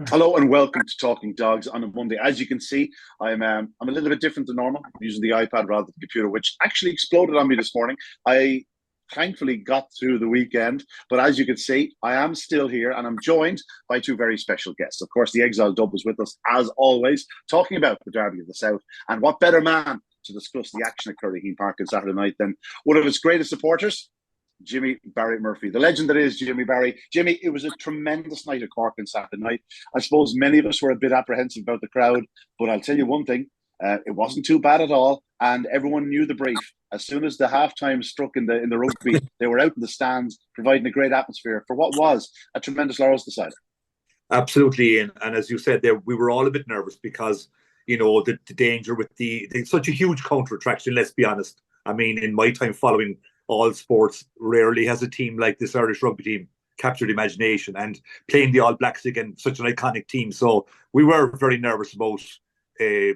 Hello and welcome to Talking Dogs on a Monday. As you can see, I'm a little bit different than normal. I'm using the iPad rather than the computer, which actually exploded on me this morning. I thankfully got through the weekend, but as you can see, I am still here and I'm joined by two very special guests. Of course, the Exile Dub is with us as always, talking about the Derby of the South, and what better man to discuss the action at Curraheen Park on Saturday night than one of its greatest supporters, Jimmy Barry Murphy, the legend that is Jimmy Barry. Jimmy, it was a tremendous night at Cork on Saturday night. I suppose many of us were a bit apprehensive about the crowd, but I'll tell you one thing, it wasn't too bad at all, and everyone knew the brief. As soon as the halftime struck in the rugby, they were out in the stands, providing a great atmosphere for what was a tremendous Laurels decider. Absolutely, and as you said there, we were all a bit nervous because the danger with the such a huge counter attraction. Let's be honest. I mean, in my time following all sports, rarely has a team like this Irish rugby team captured imagination, and playing the All Blacks again, such an iconic team. So we were very nervous about the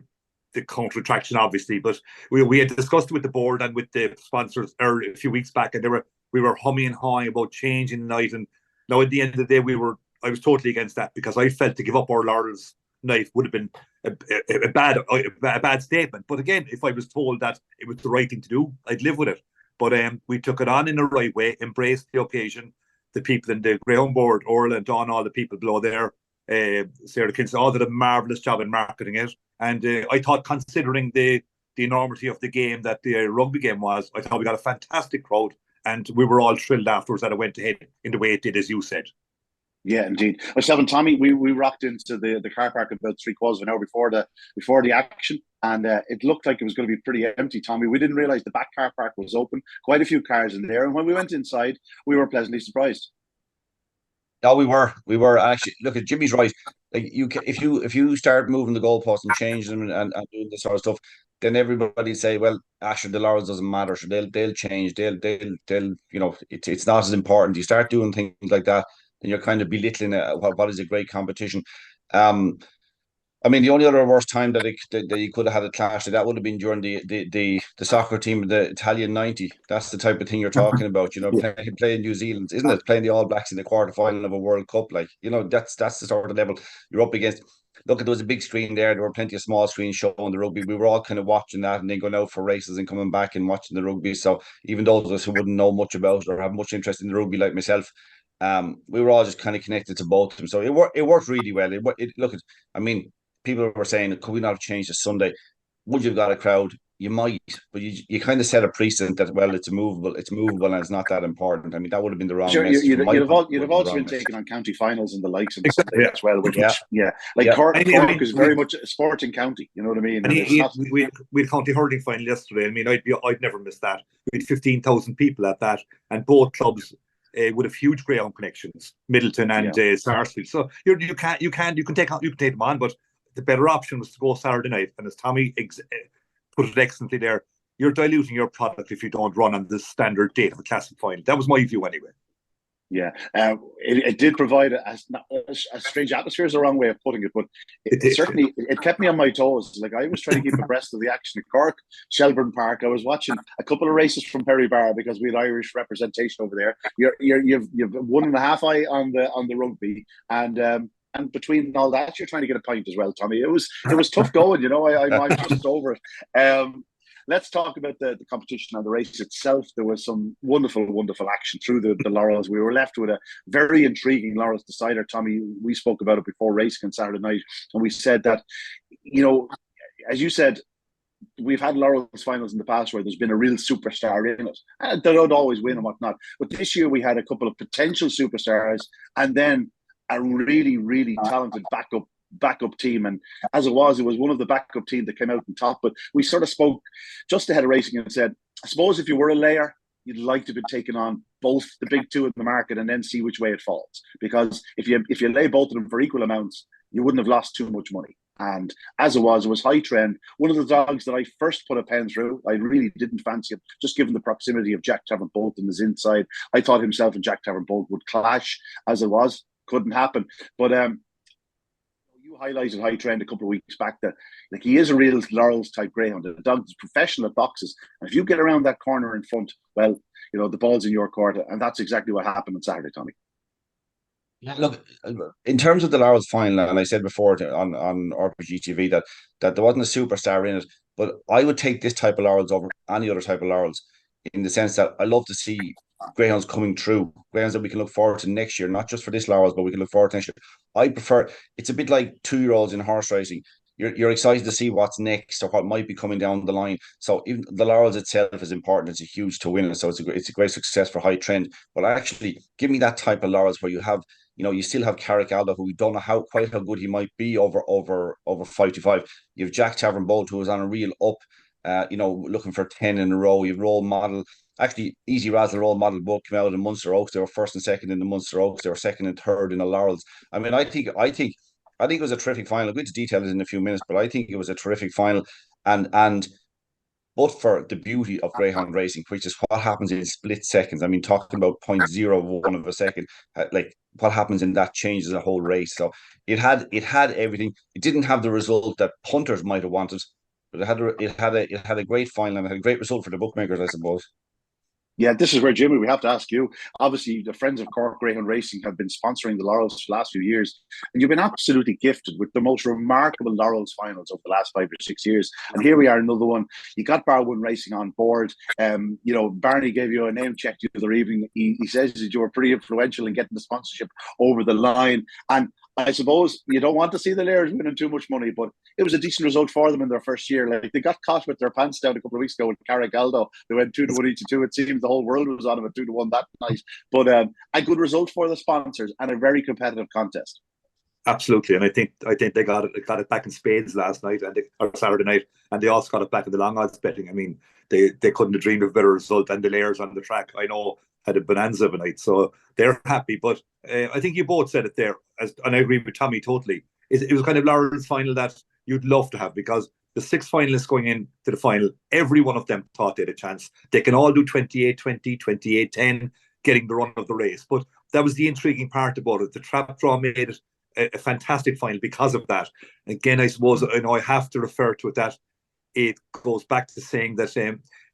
counter attraction, obviously, but we had discussed it with the board and with the sponsors early a few weeks back, and we were humming and hawing about changing the night. And now at the end of the day, I was totally against that because I felt to give up our Laurels night would have been a bad statement. But again, if I was told that it was the right thing to do, I'd live with it. But we took it on in the right way, embraced the occasion. The people in the Greyhound board, Orla and Don, all the people below there, Sarah Kinsey, all did a marvellous job in marketing it. And I thought, considering the enormity of the game that the rugby game was, I thought we got a fantastic crowd. And we were all thrilled afterwards that it went ahead in the way it did, as you said. Yeah, indeed. Myself and Tommy, we rocked into the car park about 3/4 of an hour before the action, and it looked like it was going to be pretty empty. Tommy, we didn't realize the back car park was open, quite a few cars in there, and when we went inside, we were pleasantly surprised. No, we were actually. Look, at Jimmy's right. Like if you start moving the goalposts and changing them and doing this sort of stuff, then everybody say, well, Asher, the Laurels doesn't matter. So they'll change. They'll it's not as important. You start doing things like that, and you're kind of belittling what is a great competition. Um, I mean, the only other worst time that you could have had a clash that would have been during the soccer team, the Italian '90. That's the type of thing you're talking about. Yeah. Playing New Zealand, isn't it? Playing the All Blacks in the quarter final of a World Cup, like that's the sort of level you're up against. Look, there was a big screen there. There were plenty of small screens showing the rugby. We were all kind of watching that and then going out for races and coming back and watching the rugby. So even those of us who wouldn't know much about it or have much interest in the rugby, like myself, we were all just kind of connected to both of them. So it worked really well. Look, I mean, people were saying, could we not have changed to Sunday? Would you have got a crowd? You might, but you kind of set a precedent that, well, it's movable, and it's not that important. I mean, that would have been the wrong Sure, message. you'd have also been taking on county finals and the likes of the Sunday Yeah. as well, Yeah. like Yeah. Cork is very much a sporting county. You know what I mean? And And it's not. we had county hurling final yesterday. I mean, I'd never miss that. We had 15,000 people at that, and both clubs would have huge Greyhound connections, Middleton and Sarsfield. So you can take them on, but the better option was to go Saturday night. And as Tommy put it excellently there, you're diluting your product if you don't run on the standard date of a classic final. That was my view anyway. Yeah, it did provide a strange atmosphere is the wrong way of putting it, but it certainly it kept me on my toes. Like I was trying to keep abreast of the action at Cork, Shelbourne Park. I was watching a couple of races from Perry Barr because we had Irish representation over there. You've one and a half eye on the rugby, and between all that, you're trying to get a pint as well, Tommy. It was tough going, I'm just over it. Let's talk about the competition and the race itself. There was some wonderful, wonderful action through the Laurels. We were left with a very intriguing Laurels decider. Tommy, we spoke about it before racing on Saturday night, and we said that, as you said, we've had Laurels finals in the past where there's been a real superstar in it. They don't always win and whatnot. But this year we had a couple of potential superstars and then a really, really talented backup team, and as it was one of the backup team that came out on top. But we sort of spoke just ahead of racing and said, I suppose if you were a layer, you'd like to be taking on both the big two in the market and then see which way it falls, because if you lay both of them for equal amounts, you wouldn't have lost too much money. And as it was high trend. One of the dogs that I first put a pen through, I really didn't fancy him, just given the proximity of Jack Tavern Bolt and his inside. I thought himself and Jack Tavern Bolt would clash. As it was, couldn't happen. But you highlighted high trend a couple of weeks back that like he is a real Laurels type greyhound. The dog is professional at boxes, and if you get around that corner in front, well, the ball's in your court, and that's exactly what happened on Saturday, Tommy. Yeah, look, in terms of the Laurels final, and I said before on RPG TV that there wasn't a superstar in it, but I would take this type of Laurels over any other type of Laurels in the sense that I love to see Greyhounds coming through, Greyhounds that we can look forward to next year, not just for this Laurels, but we can look forward to next year. I prefer it's a bit like 2-year-olds in horse racing. You're excited to see what's next or what might be coming down the line. So even the Laurels itself is important. It's a huge to win, so it's a great success for High Trend. But actually, give me that type of Laurels where you have you still have Carrick Aldo, who we don't know quite how good he might be over 5-5. You have Jack Tavern Bolt, who was on a real up, looking for 10 in a row. You have Role Model. Actually, Easy Razzle Role Model both came out in Munster Oaks. They were first and second in the Munster Oaks. They were second and third in the Laurels. I mean, I think it was a terrific final. I'll go into details in a few minutes, but I think it was a terrific final. And but for the beauty of Greyhound racing, which is what happens in split seconds. I mean, talking about 0.01 of a second, like what happens in that changes the whole race. So it had everything. It didn't have the result that punters might have wanted, but it had a great final and it had a great result for the bookmakers, I suppose. Yeah, this is where, Jimmy, we have to ask you. Obviously, the Friends of Cork Greyhound Racing have been sponsoring the Laurels for the last few years, and you've been absolutely gifted with the most remarkable Laurels finals over the last 5 or 6 years. And here we are, another one. You got Bar One Racing on board. Barney gave you a name check the other evening. He says that you were pretty influential in getting the sponsorship over the line. And I suppose you don't want to see the Lairds winning too much money, but it was a decent result for them in their first year. Like, they got caught with their pants down a couple of weeks ago with Carrigaldo. They went 2-1 each and two. It seems the whole world was on them at 2-1 that night. But a good result for the sponsors and a very competitive contest. Absolutely, and I think they got it back in spades last night or Saturday night, and they also got it back in the long odds betting. I mean, they couldn't have dreamed of a better result, and the Lairds on the track, I know, had a bonanza of a night, so they're happy. But I think you both said it there, and I agree with Tommy totally. It was kind of Laurel's final that you'd love to have, because the 6 finalists going into the final, every one of them thought they had a chance. They can all do 28-20, 28-10, getting the run of the race. But that was the intriguing part about it. The trap draw made it a fantastic final because of that. Again, I suppose I have to refer to it that it goes back to saying that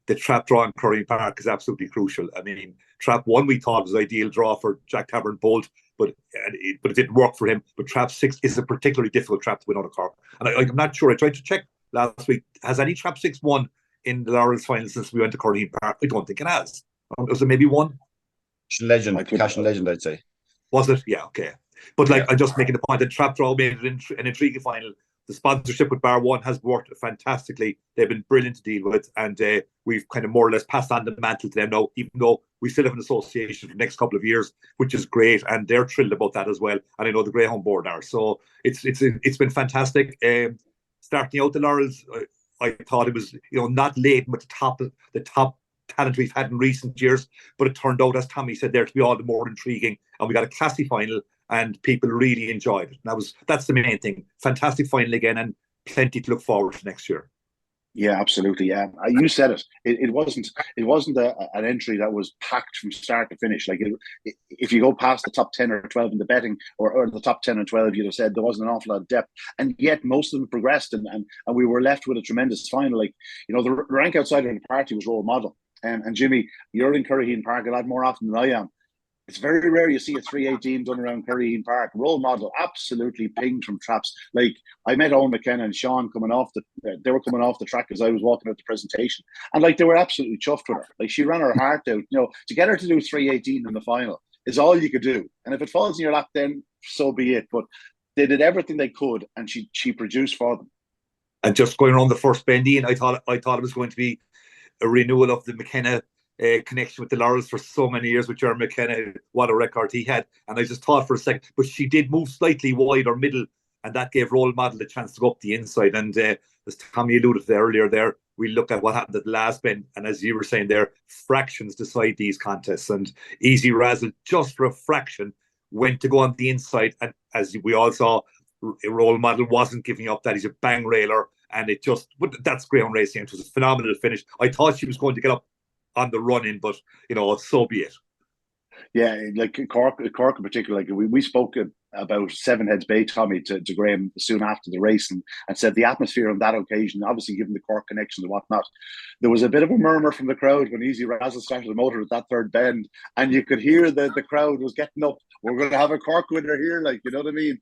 the trap draw in Curraheen Park is absolutely crucial. I mean, trap 1 we thought was ideal draw for Jack Tavern Bolt, but it didn't work for him. But trap 6 is a particularly difficult trap to win out of Cork. And I'm not sure. I tried to check last week. Has any trap 6 won in the Laurels final since we went to Curraheen Park? I don't think it has. Was there maybe one? Cash and Legend, I'd say. Was it? Yeah, okay. But I'm just making the point that Trap Draw made it an intriguing final. The sponsorship with Bar One has worked fantastically. They've been brilliant to deal with, and we've kind of more or less passed on the mantle to them now, even though we still have an association for the next couple of years, which is great, and they're thrilled about that as well. And I know the Greyhound board are. So it's been fantastic. Starting out the Laurels, I thought it was not laden with the top talent we've had in recent years, but it turned out, as Tommy said there, to be all the more intriguing, and we got a classy final and people really enjoyed it. That's the main thing. Fantastic final again, and plenty to look forward to next year. Yeah, absolutely. Yeah, you said it. It wasn't an entry that was packed from start to finish. Like, if you go past the top 10 or 12 in the betting, or the top 10 and 12, you'd have said there wasn't an awful lot of depth, and yet most of them progressed, and we were left with a tremendous final. Like, the rank outsider in the party was Role Model. And Jimmy, you're in Curraheen Park a lot more often than I am. It's very rare you see a 318 done around Curraheen Park. Role Model absolutely pinged from traps. Like, I met Owen McKenna and Sean they were coming off the track as I was walking out the presentation, and like, they were absolutely chuffed with her. Like, she ran her heart out. To get her to do 318 in the final is all you could do. And if it falls in your lap, then so be it. But they did everything they could, and she produced for them. And just going around the first bend, Ian, I thought it was going to be a renewal of the McKenna connection with the Laurels for so many years with Jeremy McKenna. What a record he had. And I just thought for a second, but she did move slightly wide or middle, and that gave Role Model a chance to go up the inside. And as Tommy alluded to earlier, we look at what happened at the last bend, and as you were saying there, fractions decide these contests, and Easy Razzle, just for a fraction, went to go on the inside, and as we all saw, Role Model wasn't giving up that. He's a bang railer, and that's Greyhound racing. It was a phenomenal finish. I thought she was going to get up on the run-in, but so be it. Yeah, like Cork in particular. Like we spoke about Seven Heads Bay, Tommy, to Graham soon after the race, and said the atmosphere on that occasion, obviously given the Cork connections and whatnot, there was a bit of a murmur from the crowd when Easy Razzle started the motor at that third bend, and you could hear the crowd was getting up. We're going to have a Cork winner here, like, you know what I mean?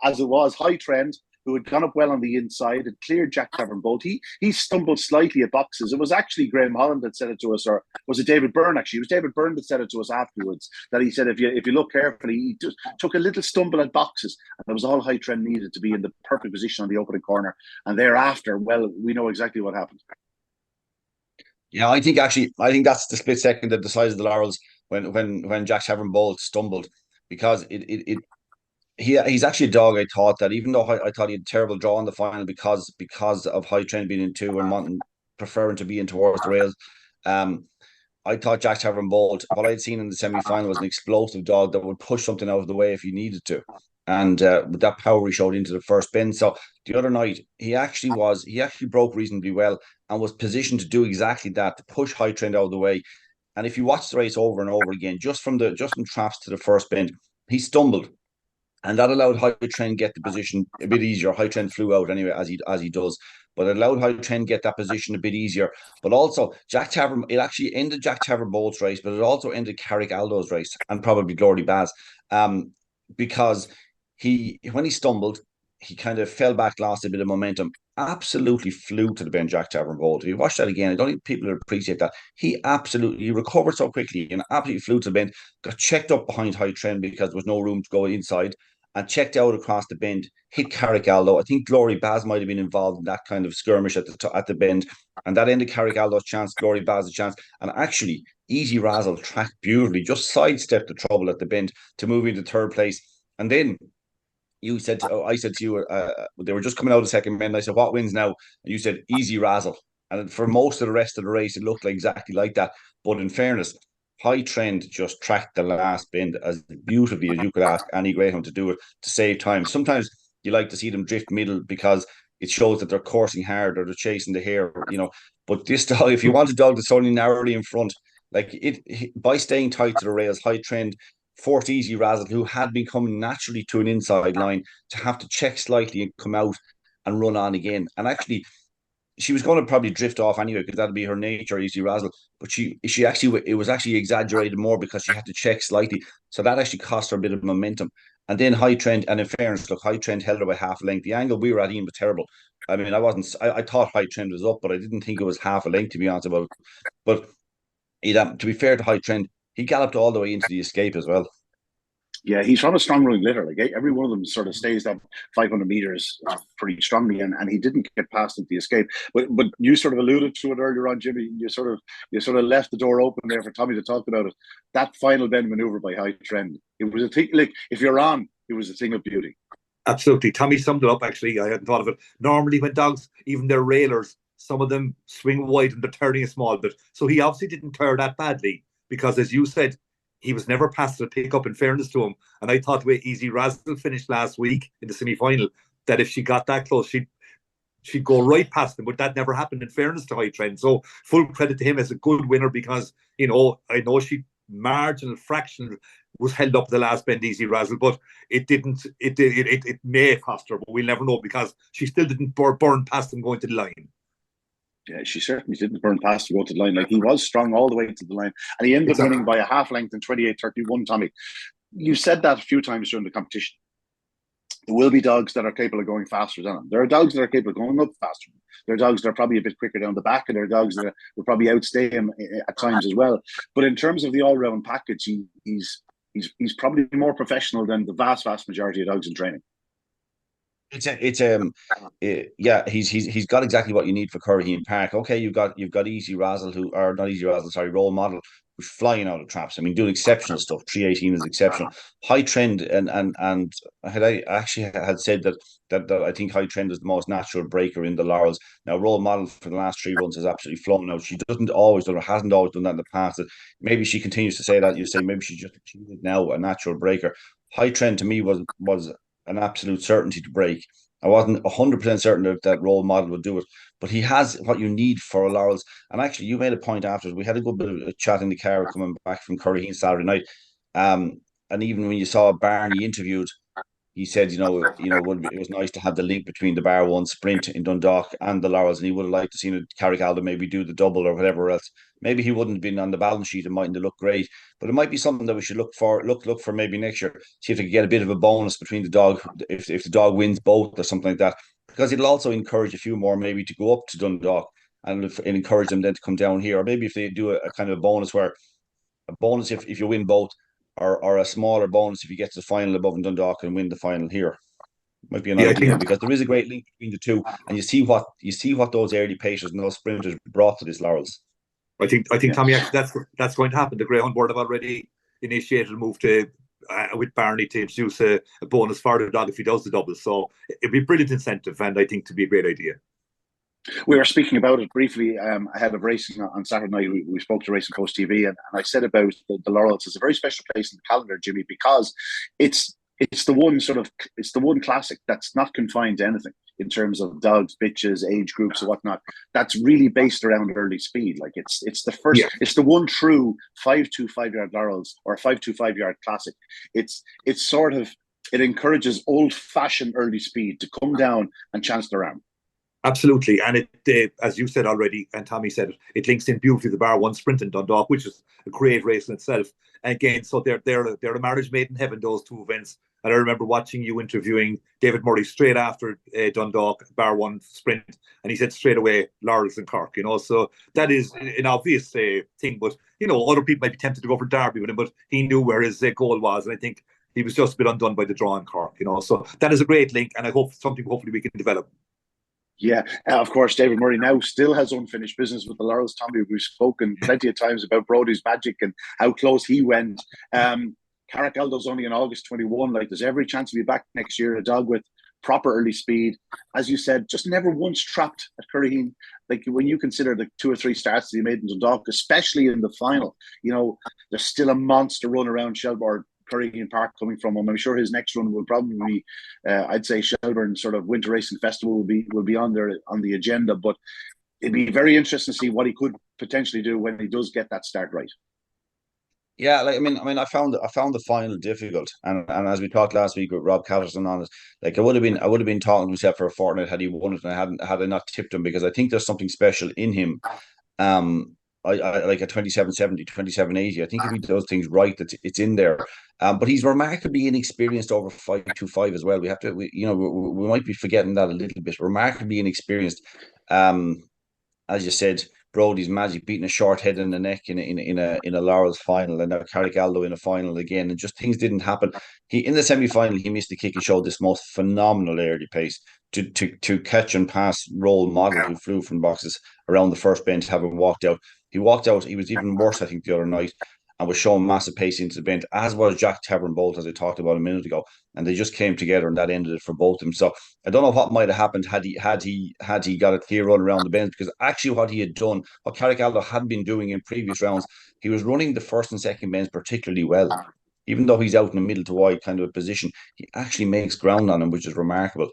As it was, High Trend, who had gone up well on the inside, had cleared Jack Tavern Bolt. He stumbled slightly at boxes. It was actually Graham Holland that said it to us, or was it David Byrne, actually? It was David Byrne that said it to us afterwards, that he said if you look carefully, he just took a little stumble at boxes, and that was all High Trend needed to be in the perfect position on the opening corner. And thereafter, well, we know exactly what happened. Yeah, I think that's the split second that decided the Laurels when Jack Tavern Bolt stumbled, because he's actually a dog. I thought that, even though I thought he had a terrible draw in the final because of High Trend being in two and preferring to be in towards the rails. I thought Jack Tavern Bolt, what I'd seen in the semi-final, was an explosive dog that would push something out of the way if he needed to. And with that power he showed into the first bend. So the other night, he actually broke reasonably well and was positioned to do exactly that, to push High Trend out of the way. And if you watch the race over and over again, just from traps to the first bend, he stumbled. And that allowed High Trend get the position a bit easier. High Trend flew out anyway, as he does, but it allowed High Trend get that position a bit easier. But also, it actually ended Jack Tavern Bolt's race, but it also ended Carrick Aldo's race, and probably Glory Baz, because when he stumbled, he kind of fell back, lost a bit of momentum, absolutely flew to the bend, Jack Tavern Bolt. If you watch that again, I don't think people appreciate that. He recovered so quickly and absolutely flew to the bend, got checked up behind High Trend because there was no room to go inside, and checked out across the bend, hit Carrick Aldo. I think Glory Baz might have been involved in that kind of skirmish at the bend, and that ended Carrick Aldo's chance, Glory Baz's chance. And actually, Easy Razzle tracked beautifully, just sidestepped the trouble at the bend to move into third place. And then I said to you, they were just coming out of the second bend. I said, what wins now? And you said, Easy Razzle. And for most of the rest of the race, it looked like exactly like that. But in fairness, High Trend just tracked the last bend as beautifully as you could ask any greyhound to do it, to save time. Sometimes you like to see them drift middle because it shows that they're coursing hard or they're chasing the hare, But this dog, if you want a dog that's only narrowly in front, by staying tight to the rails, High Trend forced Easy Razzle, who had been coming naturally to an inside line, to have to check slightly and come out and run on again. And actually, she was going to probably drift off anyway, because that'd be her nature, Easy Razzle. But it was actually exaggerated more because she had to check slightly. So that actually cost her a bit of momentum. And then High Trend, and in fairness, look, High Trend held her by half a length. The angle we were at, Ian, was terrible. I mean, I thought High Trend was up, but I didn't think it was half a length, to be honest about it. But to be fair to High Trend, he galloped all the way into the escape as well. Yeah, he's from a strong running litter. Like, every one of them sort of stays that 500 meters pretty strongly, and he didn't get past at the escape. But you sort of alluded to it earlier on, Jimmy. You sort of left the door open there for Tommy to talk about it. That final bend maneuver by High Trend, it was a thing. Like, if you're on, it was a thing of beauty. Absolutely, Tommy summed it up. Actually, I hadn't thought of it. Normally, when dogs, even their railers, some of them swing wide and they're turning a small bit. So he obviously didn't turn that badly, because, as you said, he was never past the pick-up, in fairness to him. And I thought the way Easy Razzle finished last week in the semi-final, that if she got that close, she'd go right past him. But that never happened, in fairness to High Trend. So full credit to him as a good winner, because, I know she marginal fraction was held up the last bend, Easy Razzle, but it may have cost her, but we'll never know, because she still didn't burn past him going to the line. Yeah, she certainly didn't burn past to go to the line. Like, he was strong all the way to the line, and he ended up winning by a half length in 28:31. Tommy, you said that a few times during the competition. There will be dogs that are capable of going faster than him. There are dogs that are capable of going up faster. There are dogs that are probably a bit quicker down the back, and there are dogs that will probably outstay him at times as well. But in terms of the all-round package, he's probably more professional than the vast majority of dogs in training. He's got exactly what you need for Curraheen Park. Okay, you've got Easy Razzle, Role Model, who's flying out of traps. I mean, doing exceptional stuff. 318 is exceptional. High Trend, and I actually had said that I think High Trend is the most natural breaker in the Laurels. Now, Role Model for the last 3 runs has absolutely flown out. She hasn't always done that in the past. Maybe she continues to say that. You say maybe she's just achieved now a natural breaker. High Trend to me was an absolute certainty to break. I wasn't 100% certain that role model would do it, but he has what you need for a Laurels. And actually, you made a point after. We had a good bit of a chat in the car coming back from Curraheen Saturday night. And even when you saw Barney interviewed, he said, it was nice to have the link between the Bar 1 sprint in Dundalk and the Laurels, and he would have liked to seen Carrick-Aldo maybe do the double or whatever else. Maybe he wouldn't have been on the balance sheet and mightn't have looked great, but it might be something that we should look for maybe next year. See if they could get a bit of a bonus between the dog if the dog wins both or something like that, because it'll also encourage a few more maybe to go up to Dundalk and encourage them then to come down here, or maybe if they do a kind of bonus where a bonus if you win both, or a smaller bonus if you get to the final above in Dundalk and win the final here. Might be an idea, because there is a great link between the two, and you see what those early paces and those sprinters brought to this Laurels. I think Tommy, actually that's going to happen. The Greyhound board have already initiated a move to with Barney to introduce a bonus for the dog if he does the double. So it'd be a brilliant incentive, and I think to be a great idea. We were speaking about it briefly ahead of racing on Saturday night. We spoke to Racing Post TV, and I said about the Laurels is a very special place in the calendar, Jimmy, because it's the one classic that's not confined to anything in terms of dogs, bitches, age groups, and whatnot. That's really based around early speed. Like it's the first, it's the one true 5.25 yard Laurels or 5.25 yard classic. It's sort of, it encourages old fashioned early speed to come down and chance their arm. Absolutely, and it, as you said already, and Tommy said it links in beautifully the Bar 1 sprint in Dundalk, which is a great race in itself. And again, so they're a marriage made in heaven, those two events. And I remember watching you interviewing David Murray straight after Dundalk Bar 1 sprint, and he said straight away Laurels and Cork. So that is an obvious thing, but other people might be tempted to go for Derby with him, but he knew where his goal was, and I think he was just a bit undone by the draw in Cork. So that is a great link, and I hope something hopefully we can develop. Yeah, of course, David Murray now still has unfinished business with the Laurels. Tommy, we've spoken plenty of times about Brodie's magic and how close he went. Carrick-Aldo's only in August 21. Like, there's every chance to be back next year. A dog with proper early speed, as you said, just never once trapped at Curraheen. Like, when you consider the 2 or 3 starts that he made in Dundalk, especially in the final, there's still a monster run around Shelbourne Curraheen Park coming from him. I'm sure his next run will probably be, I'd say, Shelbourne sort of Winter Racing Festival will be on the agenda. But it'd be very interesting to see what he could potentially do when he does get that start right. Yeah, I found the final difficult, and as we talked last week with Rob Catterson on it, like I would have been talking to myself for a fortnight had he won it, and had I not tipped him, because I think there's something special in him. I like a 27.70, 27.80. I think if he does things right, that it's in there. But he's remarkably inexperienced over 5.25 as well. We might be forgetting that a little bit. Remarkably inexperienced. As you said, Brodie's magic, beating a short head in the neck in a Laurels final, and now Carrick-Aldo in a final again, and just things didn't happen. He in the semi-final he missed the kick and showed this most phenomenal early pace to catch and pass role model who flew from boxes around the first bend, having walked out. He walked out. He was even worse, I think, the other night, and was showing massive pace into the bend, as was Jack Tavern Bolt, as I talked about a minute ago. And they just came together, and that ended it for both of them. So I don't know what might have happened had he got a clear run around the bends, because actually what he had done, what Carrick-Aldo had been doing in previous rounds, he was running the first and second bends particularly well. Even though he's out in the middle to wide kind of a position, he actually makes ground on him, which is remarkable.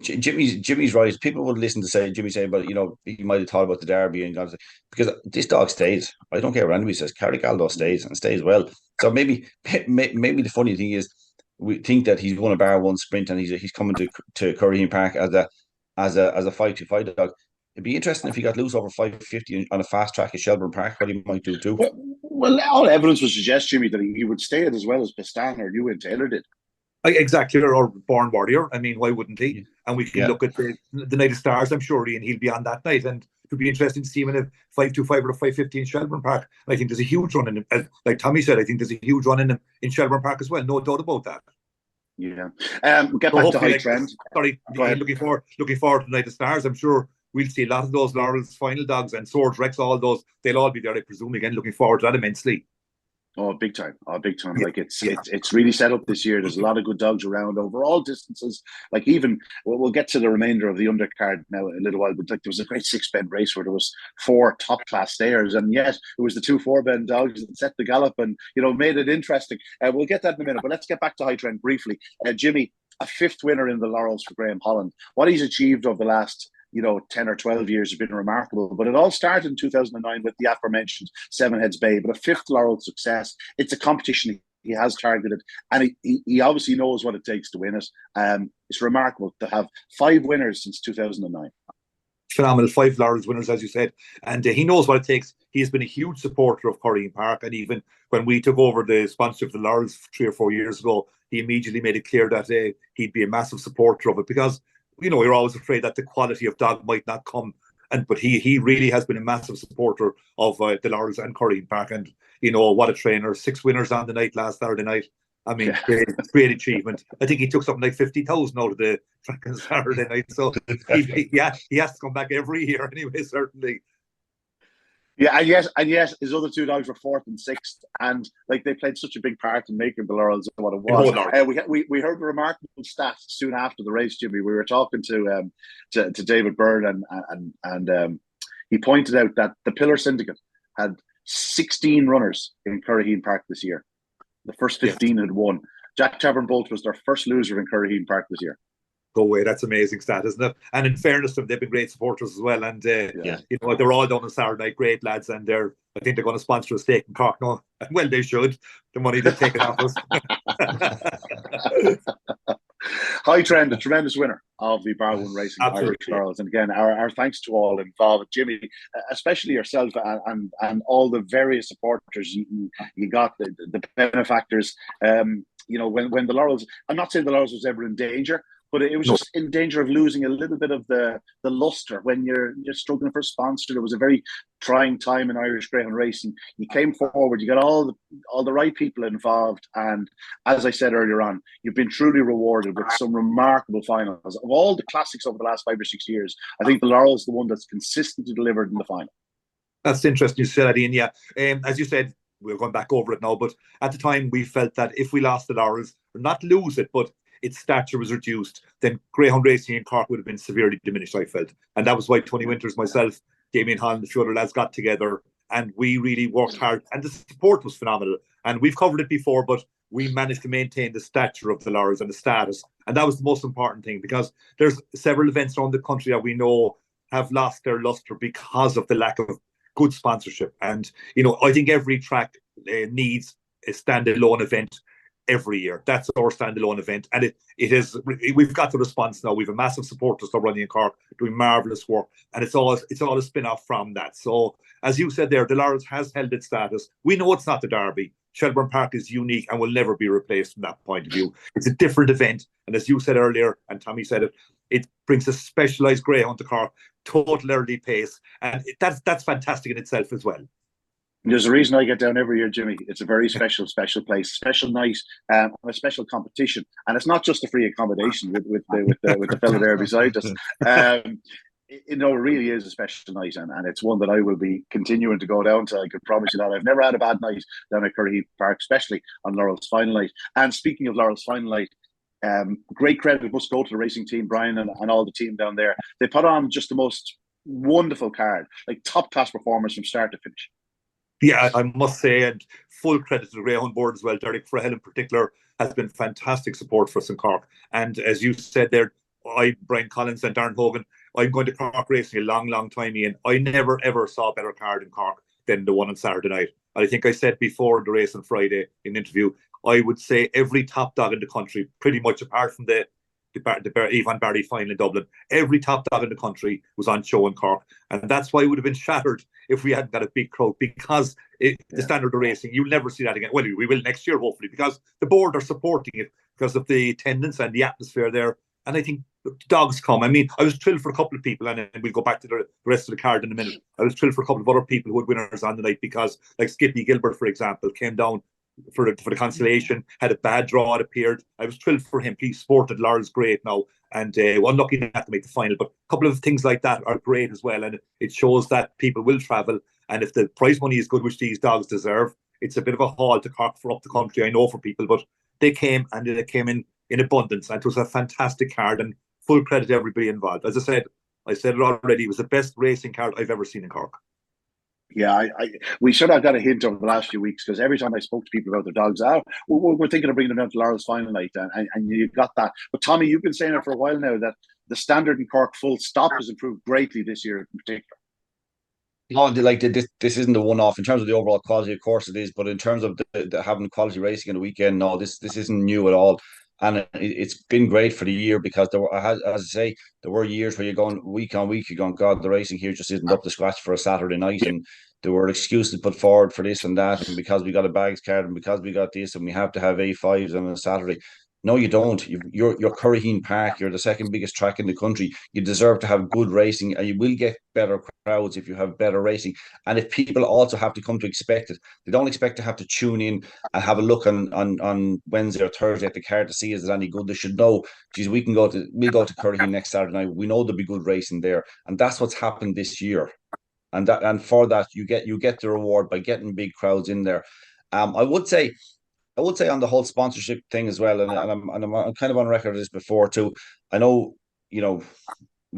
Jimmy's right. People would listen to Jimmy say, but he might have thought about the Derby and gone, because this dog stays. I don't care what anybody says. Carrick-Aldo stays, and stays well. So maybe the funny thing is, we think that he's won a Bar 1 sprint and he's coming to Curraheen Park as a 5.25 dog. It'd be interesting if he got loose over 5.50 on a fast track at Shelbourne Park, what he might do too. Well, all evidence would suggest, Jimmy, that he would stay it as well as Pistan or Ewan Taylor did. Exactly, or Born Warrior. I mean, why wouldn't he? And we can look at the Night of Stars, I'm sure, and he'll be on that night. And it would be interesting to see him in a 5.25 or a 5.50 in Shelbourne Park. And I think there's a huge run in him. Like Tommy said, I think there's a huge run in him in Shelbourne Park as well. No doubt about that. Yeah. We'll get back to High Trend. Looking forward to Night of Stars. I'm sure we'll see a lot of those Laurels final dogs and Swords Rex, all those. They'll all be there, I presume, again. Looking forward to that immensely. Oh, big time. Yeah. Like it's really set up this year. There's a lot of good dogs around over all distances. Like, even we'll get to the remainder of the undercard now in a little while, but like there was a great 6-bend race where there was 4 top class stayers, and yet it was the 2 4-bend dogs that set the gallop and made it interesting. We'll get that in a minute, but let's get back to High Trend briefly. Jimmy, a fifth winner in the Laurels for Graham Holland. What he's achieved over the last 10 or 12 years has been remarkable. But it all started in 2009 with the aforementioned Seven Heads Bay. But a fifth Laurel success. It's a competition he has targeted, and he obviously knows what it takes to win it. It's remarkable to have 5 winners since 2009. Phenomenal, 5 Laurels winners, as you said, and he knows what it takes. He has been a huge supporter of Curraheen Park, and even when we took over the sponsorship of the Laurels 3 or 4 years ago, he immediately made it clear that he'd be a massive supporter of it, because you're always afraid that the quality of dog might not come, but he really has been a massive supporter of the Laurels and Curraheen Park, and what a trainer! 6 winners on the night last Saturday night. I mean, great achievement. I think he took something like 50,000 out of the track on Saturday night. So he has to come back every year anyway, certainly. Yeah, and yes, his other 2 dogs were 4th and 6th, and they played such a big part in making the Laurels what it was. We heard a remarkable stat soon after the race, Jimmy. We were talking to David Byrne, and he pointed out that the Pillar Syndicate had 16 runners in Curraheen Park this year. The first 15 had won. Jack Tavern Bolt was their first loser in Curraheen Park this year. Go away. That's amazing stat, isn't it? And in fairness to them, they've been great supporters as well. And, they're all done on Saturday night. Great lads. And I think they're going to sponsor a stake in Cork now. Well, they should. The money they've taken off us. High Trend, a tremendous winner of the Bar 1 Racing Irish Laurels. And again, our thanks to all involved. Jimmy, especially yourself and all the various supporters you got, the benefactors. When the Laurels, I'm not saying the Laurels was ever in danger, but it was just in danger of losing a little bit of the luster when you're struggling for a sponsor. It was a very trying time in Irish Greyhound racing. You came forward, you got all the right people involved, and as I said earlier on, you've been truly rewarded with some remarkable finals. Of all the classics over the last 5 or 6 years, I think the Laurel is the one that's consistently delivered in the final. That's interesting you said that, Ian. Yeah, as you said, we're going back over it now, but at the time we felt that if we lost the Laurels, or not lose it, but its stature was reduced, then Greyhound racing in Cork would have been severely diminished, I felt. And that was why Tony Winters, myself, Damien Holland, a few other lads got together, and we really worked hard. And the support was phenomenal. And we've covered it before, but we managed to maintain the stature of the Laurels and the status. And that was the most important thing, because there's several events around the country that we know have lost their luster because of the lack of good sponsorship. And, I think every track needs a standalone event every year. That's our standalone event, and it is. We've got the response now. We've a massive supporters that are running in Cork, doing marvelous work, and it's all a spin off from that. So, as you said there, the Laurels has held its status. We know it's not the Derby. Shelbourne Park is unique and will never be replaced from that point of view. It's a different event, and as you said earlier, and Tommy said it, it brings a specialised greyhound to Cork, total early pace, and that's fantastic in itself as well. There's a reason I get down every year, Jimmy. It's a very special place, special night, a special competition, and it's not just a free accommodation with the fellow there beside us. It really is a special night, and it's one that I will be continuing to go down to. I can promise you that. I've never had a bad night down at Curraheen Park, especially on Laurels final night. And speaking of Laurels final night, great credit must go to the racing team, Brian, and all the team down there. They put on just the most wonderful card, like top class performers from start to finish. Yeah, I must say, and full credit to the Greyhound board as well. Derek Frahel in particular has been fantastic support for us in Cork. And as you said there, Brian Collins and Darren Hogan, I'm going to Cork racing a long, long time, Ian. I never, ever saw a better card in Cork than the one on Saturday night. I think I said before the race on Friday in an interview, I would say every top dog in the country, pretty much apart from the Yvonne Barry final in Dublin, every top dog in the country was on show in Cork, and that's why it would have been shattered if we hadn't got a big crowd, because the standard of racing, you'll never see that again. Well, we will next year hopefully, because the board are supporting it because of the attendance and the atmosphere there, and I think dogs come. I mean, I was thrilled for a couple of people, and we'll go back to the rest of the card in a minute. I was thrilled for a couple of other people who had winners on the night, because like Skippy Gilbert, for example, came down for the consolation, had a bad draw, it appeared. I was thrilled for him. He sported Laurels great now, and unlucky not to make the final, but a couple of things like that are great as well, and it shows that people will travel, and if the prize money is good, which these dogs deserve, it's a bit of a haul to Cork for up the country, I know, for people, but they came, and they came in abundance, and it was a fantastic card, and full credit to everybody involved. As I said it already, it was the best racing card I've ever seen in Cork. Yeah, we should have got a hint over the last few weeks, because every time I spoke to people about their dogs, we're thinking of bringing them down to Laurels final night, and you got that. But Tommy, you've been saying it for a while now that the standard in Cork full stop has improved greatly this year in particular. No, this isn't a one-off in terms of the overall quality. Of course, it is, but in terms of the having quality racing in the weekend, no, this isn't new at all, and it's been great for the year because there were, as I say, there were years where you're going week on week, you're going, God, the racing here just isn't up to scratch for a Saturday night, and there were excuses put forward for this and that, and because we got a bags card, and because we got this, and we have to have A5s on a Saturday. No, you don't. You're Curraheen Park. You're the second biggest track in the country. You deserve to have good racing, and you will get better crowds if you have better racing. And if people also have to come to expect it, they don't expect to have to tune in and have a look on Wednesday or Thursday at the card to see is it any good. They should know, geez, we'll go to Curraheen next Saturday night. We know there'll be good racing there, and that's what's happened this year. And for that you get the reward by getting big crowds in there. I would say on the whole sponsorship thing as well, and I'm kind of on record of this before too. I know, we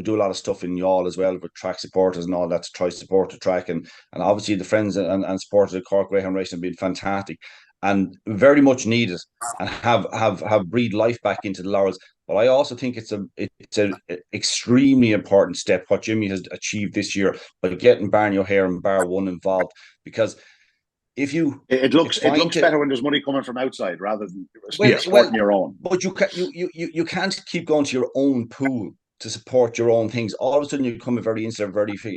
do a lot of stuff in Youghal as well with track supporters and all that to try to support the track, and obviously the friends and supporters of Cork Greyhound Racing have been fantastic and very much needed, and have breathed life back into the Laurels. But I also think it's a extremely important step what Jimmy has achieved this year by getting Barney O'Hare and Bar One involved, because if you it looks better when there's money coming from outside rather than supporting your own. But you can't keep going to your own pool to support your own things. All of a sudden you become a very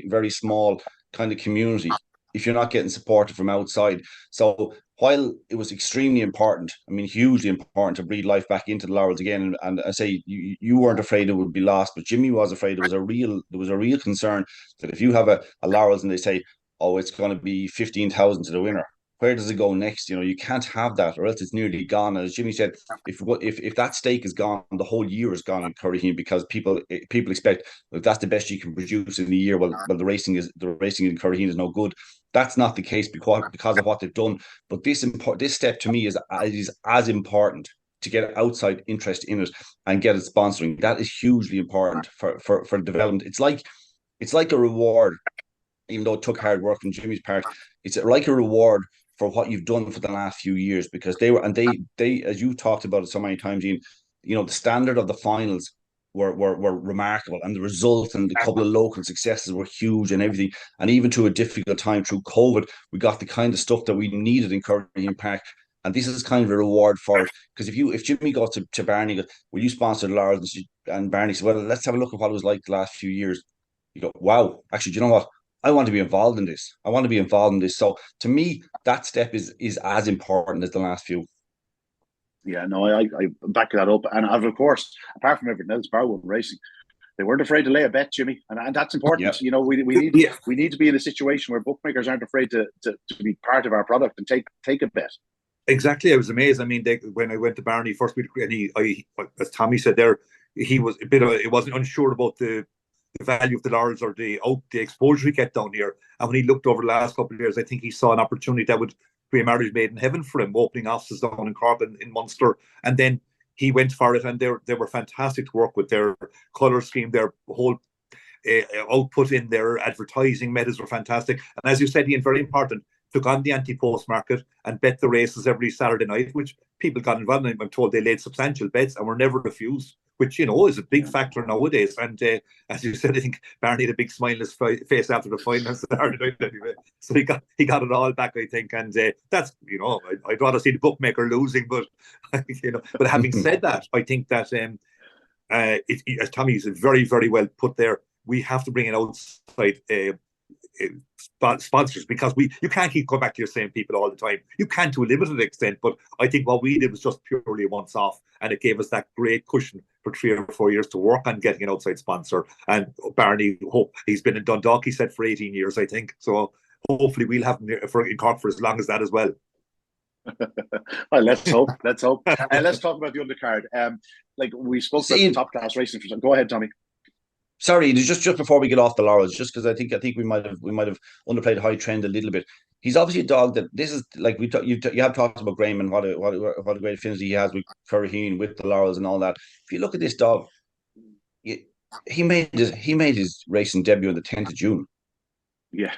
very small kind of community if you're not getting supported from outside. So while it was extremely important, I mean hugely important, to breathe life back into the Laurels again, and I say you weren't afraid it would be lost, but Jimmy was afraid. There was a real concern that if you have a Laurels and they say, oh, it's going to be 15,000 to the winner, where does it go next? You can't have that, or else it's nearly gone. And as Jimmy said, if that stake is gone, the whole year is gone in Curraheen, because people expect, well, if that's the best you can produce in the year, well the racing in Curraheen is no good. That's not the case because of what they've done. But this step to me is as important to get outside interest in it and get it sponsoring. That is hugely important for development. It's like a reward, even though it took hard work in Jimmy's part. It's like a reward for what you've done for the last few years, because they as you talked about it so many times, Ian, the standard of the finals were remarkable, and the result and the couple of local successes were huge and everything. And even to a difficult time through COVID, we got the kind of stuff that we needed in Curraheen Park. And this is kind of a reward for it, because if Jimmy goes to Barney, goes, will you sponsor the Laurels? And Barney said, well, let's have a look at what it was like the last few years. You go, wow, actually, do you know what? I want to be involved in this. I want to be involved in this. So to me, that step is as important as the last few. Yeah, no, I back that up. And of course, apart from everything else, Bar One Racing, they weren't afraid to lay a bet, Jimmy, and that's important. Yep. We need to be in a situation where bookmakers aren't afraid to be part of our product and take a bet. Exactly, I was amazed. I mean, when I went to Barney first week, and as Tommy said there, he was it wasn't unsure about the value of the Laurels or the exposure he get down here. And when he looked over the last couple of years, I think he saw an opportunity that would be a marriage made in heaven for him, opening offices down in Cork and in Munster. And then he went for it, and they were fantastic to work with. Their colour scheme, their whole output in their advertising methods were fantastic. And as you said, Ian, very important, took on the anti-post market and bet the races every Saturday night, which people got involved in. I'm told they laid substantial bets and were never refused, which, is a big factor nowadays. And as you said, I think Barney had a big smile on his face after the final Saturday night anyway. So he got it all back, I think. And that's, I'd rather see the bookmaker losing, but, but having said that, I think that, as Tommy's very, very well put there, we have to bring an outside sponsors, because you can't keep going back to your same people all the time. You can to a limited extent, but I think what we did was just purely once off, and it gave us that great cushion for 3 or 4 years to work on getting an outside sponsor. And Barney, he's been in Dundalk, he said, for 18 years, I think. So hopefully we'll have him in Cork for as long as that as well. Well, let's hope. Let's talk about the undercard. Like we spoke about the top class racing. Go ahead, Tommy. Sorry, just before we get off the Laurels, just because I think we might have underplayed High Trend a little bit. He's obviously a dog that this is like you have talked about Graham and what a great affinity he has with Curraheen, with the Laurels and all that. If you look at this dog, he made his racing debut on the 10th of June. Yeah,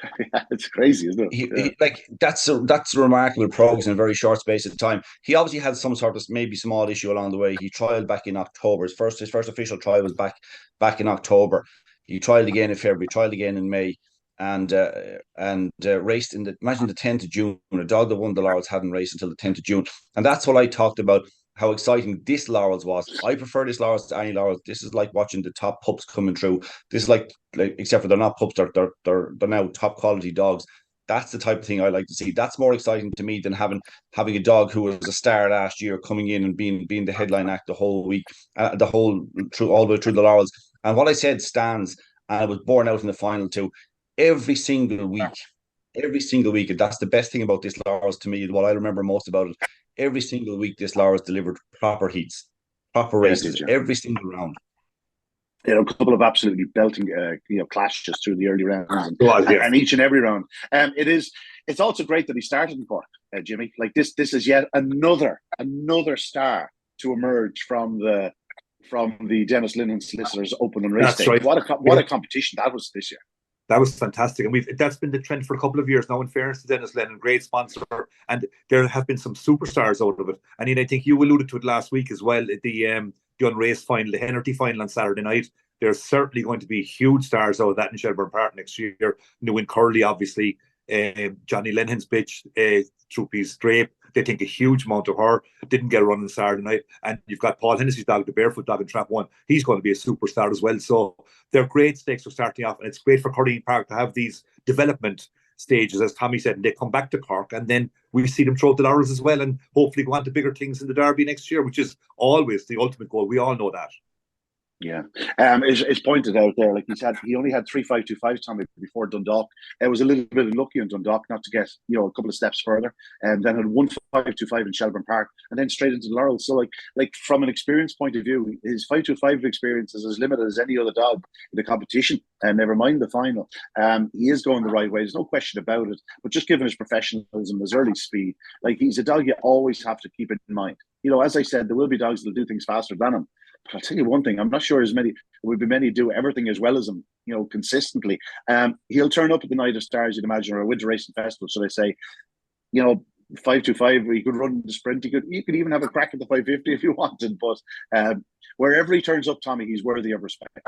it's crazy, isn't it? He like that's remarkable progress in a very short space of time. He obviously had some sort of maybe small issue along the way. He trialed back in October. His first official trial was back in October. He trialed again in February, trialed again in May, and raced in the, imagine, the 10th of June. A dog that won the Laurels hadn't raced until the 10th of June, and that's what I talked about. How exciting this Laurels was. I prefer this Laurels to any Laurels. This is like watching the top pups coming through. This is like except for they're not pups, they're now top quality dogs. That's the type of thing I like to see. That's more exciting to me than having a dog who was a star last year coming in and being the headline act the whole week, the whole through all the way through the Laurels. And what I said stands, and I was borne out in the final too. Every single week, and that's the best thing about this Laurels to me. What I remember most about it, every single week this Laurels delivered proper heats, proper races, every single round. A couple of absolutely belting, clashes through the early rounds, and each and every round. It's also great that he started in Cork, Jimmy. Like this is yet another star to emerge from the Dennis Linnan Solicitors Open and Race Day. Right. What a competition that was this year. That was fantastic, and that's been the trend for a couple of years now. In fairness to Dennis Lennon, great sponsor, and there have been some superstars out of it. And I think you alluded to it last week as well. The unraced final, the Hennerty final on Saturday night. There's certainly going to be huge stars out of that in Shelbourne Park next year. New Curly, obviously, Johnny Lennon's bitch, Droopys Drape. They think a huge amount of her. Didn't get a run on Saturday night. And you've got Paul Hennessy's dog, the Barefoot dog in Trap 1. He's going to be a superstar as well. So they're great stakes for starting off. And it's great for Curraheen Park to have these development stages, as Tommy said, and they come back to Cork. And then we see them throw the Laurels as well and hopefully go on to bigger things in the Derby next year, which is always the ultimate goal. We all know that. Yeah, it's pointed out there. Like he only had 3 5-2-5s, Tommy, before Dundalk. It was a little bit unlucky in Dundalk not to get a couple of steps further, and then had 1 5-2-5 in Shelbourne Park, and then straight into the Laurels. So like from an experience point of view, his 5-2-5 experience is as limited as any other dog in the competition, and never mind the final. He is going the right way. There's no question about it. But just given his professionalism, his early speed, like he's a dog you always have to keep in mind. As I said, there will be dogs that'll do things faster than him. But I'll tell you one thing, I'm not sure there will be many do everything as well as him, consistently. He'll turn up at the Night of Stars, you'd imagine, or a Winter Racing Festival. So they say, 5-2-5, he could run the sprint. He could even have a crack at the 550 if you wanted. But wherever he turns up, Tommy, he's worthy of respect.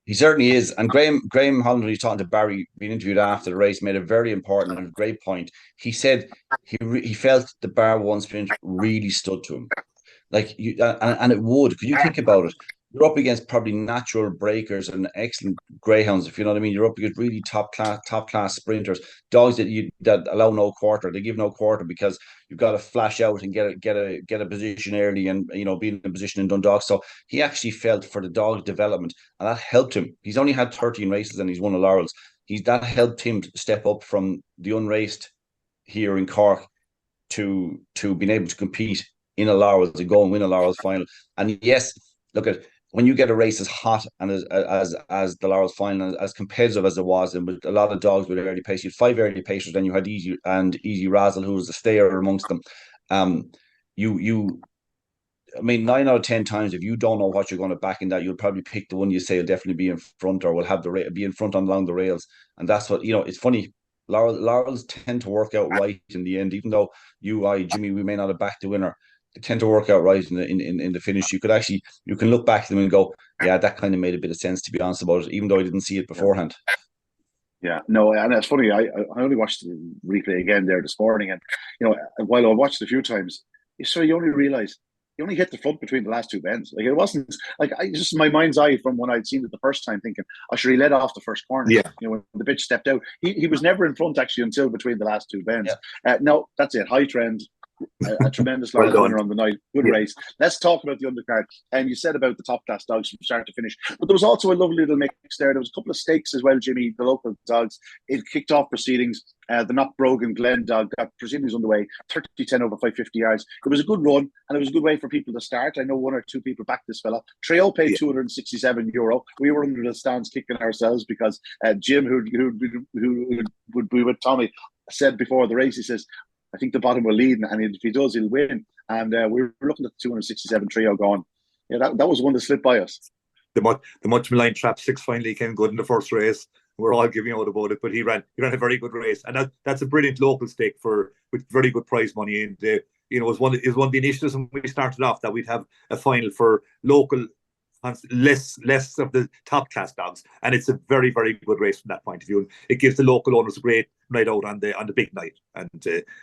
He certainly is. And Graham Holland, when he was talking to Barry, being interviewed after the race, made a very important and great point. He said he felt the Bar 1 sprint really stood to him. Like and it would, because you think about it, you're up against probably natural breakers and excellent greyhounds, if you know what I mean. You're up against really top class sprinters, dogs that allow no quarter. They give no quarter because you've got to flash out and get a position early, and be in a position in Dundalk. So he actually felt for the dog's development, and that helped him. He's only had 13 races and he's won the Laurels. That helped him to step up from the unraced here in Cork to being able to compete in a Laurels and go and win a Laurels final. And yes, look at when you get a race as hot and as the Laurels final, as competitive as it was, and with a lot of dogs with early pace, you had 5 early pacers, then you had Easy Razzle, who was the stayer amongst them. I mean, 9 out of 10 times, if you don't know what you're going to back in that, you'll probably pick the one you say will definitely be in front, or will have be in front along the rails. And that's what, it's funny. Laurels tend to work out right in the end, even though Jimmy, we may not have backed the winner. They tend to work out right in the finish. You can look back at them and go, yeah, that kind of made a bit of sense, to be honest about it, even though I didn't see it beforehand. Yeah, no, and it's funny. I only watched the replay again there this morning, and while I watched it a few times, you only realize he only hit the front between the last 2 bends. Like, it wasn't like just my mind's eye from when I'd seen it the first time, thinking, sure, he led off the first corner. Yeah, when the bitch stepped out, he was never in front actually until between the last 2 bends. Yeah. No, that's it. High trend. A tremendous Laurels winner on the night. Good race. Let's talk about the undercard. And you said about the top class dogs from start to finish, but there was also a lovely little mix there. There was a couple of stakes as well, Jimmy, the local dogs. It kicked off proceedings. The Not Brogan Glen dog got proceedings underway, 30-10 over 550 yards. It was a good run, and it was a good way for people to start. I know 1 or 2 people backed this fella. Trio paid €267. We were under the stands kicking ourselves because Jim, who would be with Tommy, said before the race, he says, I think the bottom will lead, and if he does, he'll win. And we were looking at the 267 trio going, that was one that slipped by us. The much maligned Trap 6 finally came good in the first race. we're all giving out about it, but he ran a very good race, and that's a brilliant local stake with very good prize money. And it was one of the initiatives when we started off that we'd have a final for local, less of the top class dogs, and it's a very, very good race from that point of view. And it gives the local owners a great night out on the big night. And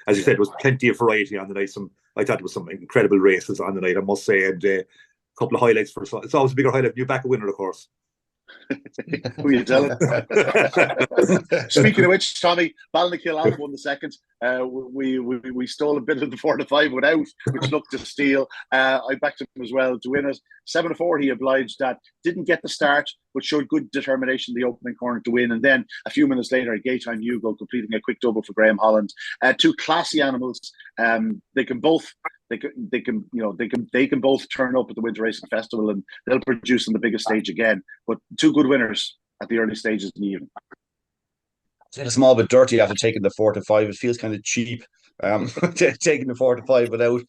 as you said, there was plenty of variety on the night. I thought there was some incredible races on the night, I must say, and a couple of highlights for it's always a bigger highlight. You back a winner, of course. Who you telling? Speaking of which, Tommy, Balnakill Alf won the second. We stole a bit of the 4-5 without, which looked to steal. I backed him as well to win it. 7-4, he obliged that. Didn't get the start, but showed good determination in the opening corner to win. And then a few minutes later, Gaytime Hugo completing a quick double for Graham Holland. Two classy animals. They can both both turn up at the Winter Racing Festival, and they'll produce on the biggest stage again. But two good winners at the early stages in the evening. It's a small bit dirty after taking the 4-5. It feels kind of cheap, taking the 4-5 without.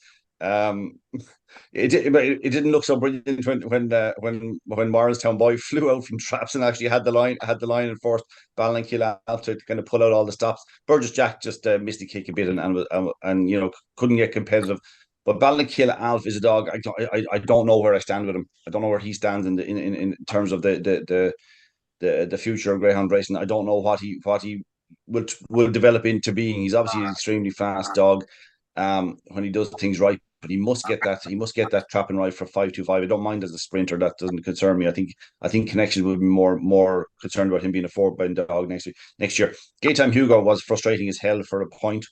It didn't look so brilliant when Morristown Boy flew out from traps and actually had the line and forced Balnakill Alf to kind of pull out all the stops. Burgess Jack just missed the kick a bit and couldn't get competitive. But Balnakill Alf is a dog. I don't know where I stand with him. I don't know where he stands in terms of the future of greyhound racing. I don't know what he will develop into being. He's obviously an extremely fast dog when he does things right, but he must get that trapping right for 5-2-5. I don't mind as a sprinter. That doesn't concern me. I think Connection would be more concerned about him being a 4-bound dog next year. Gaytime Hugo was frustrating as hell for a point,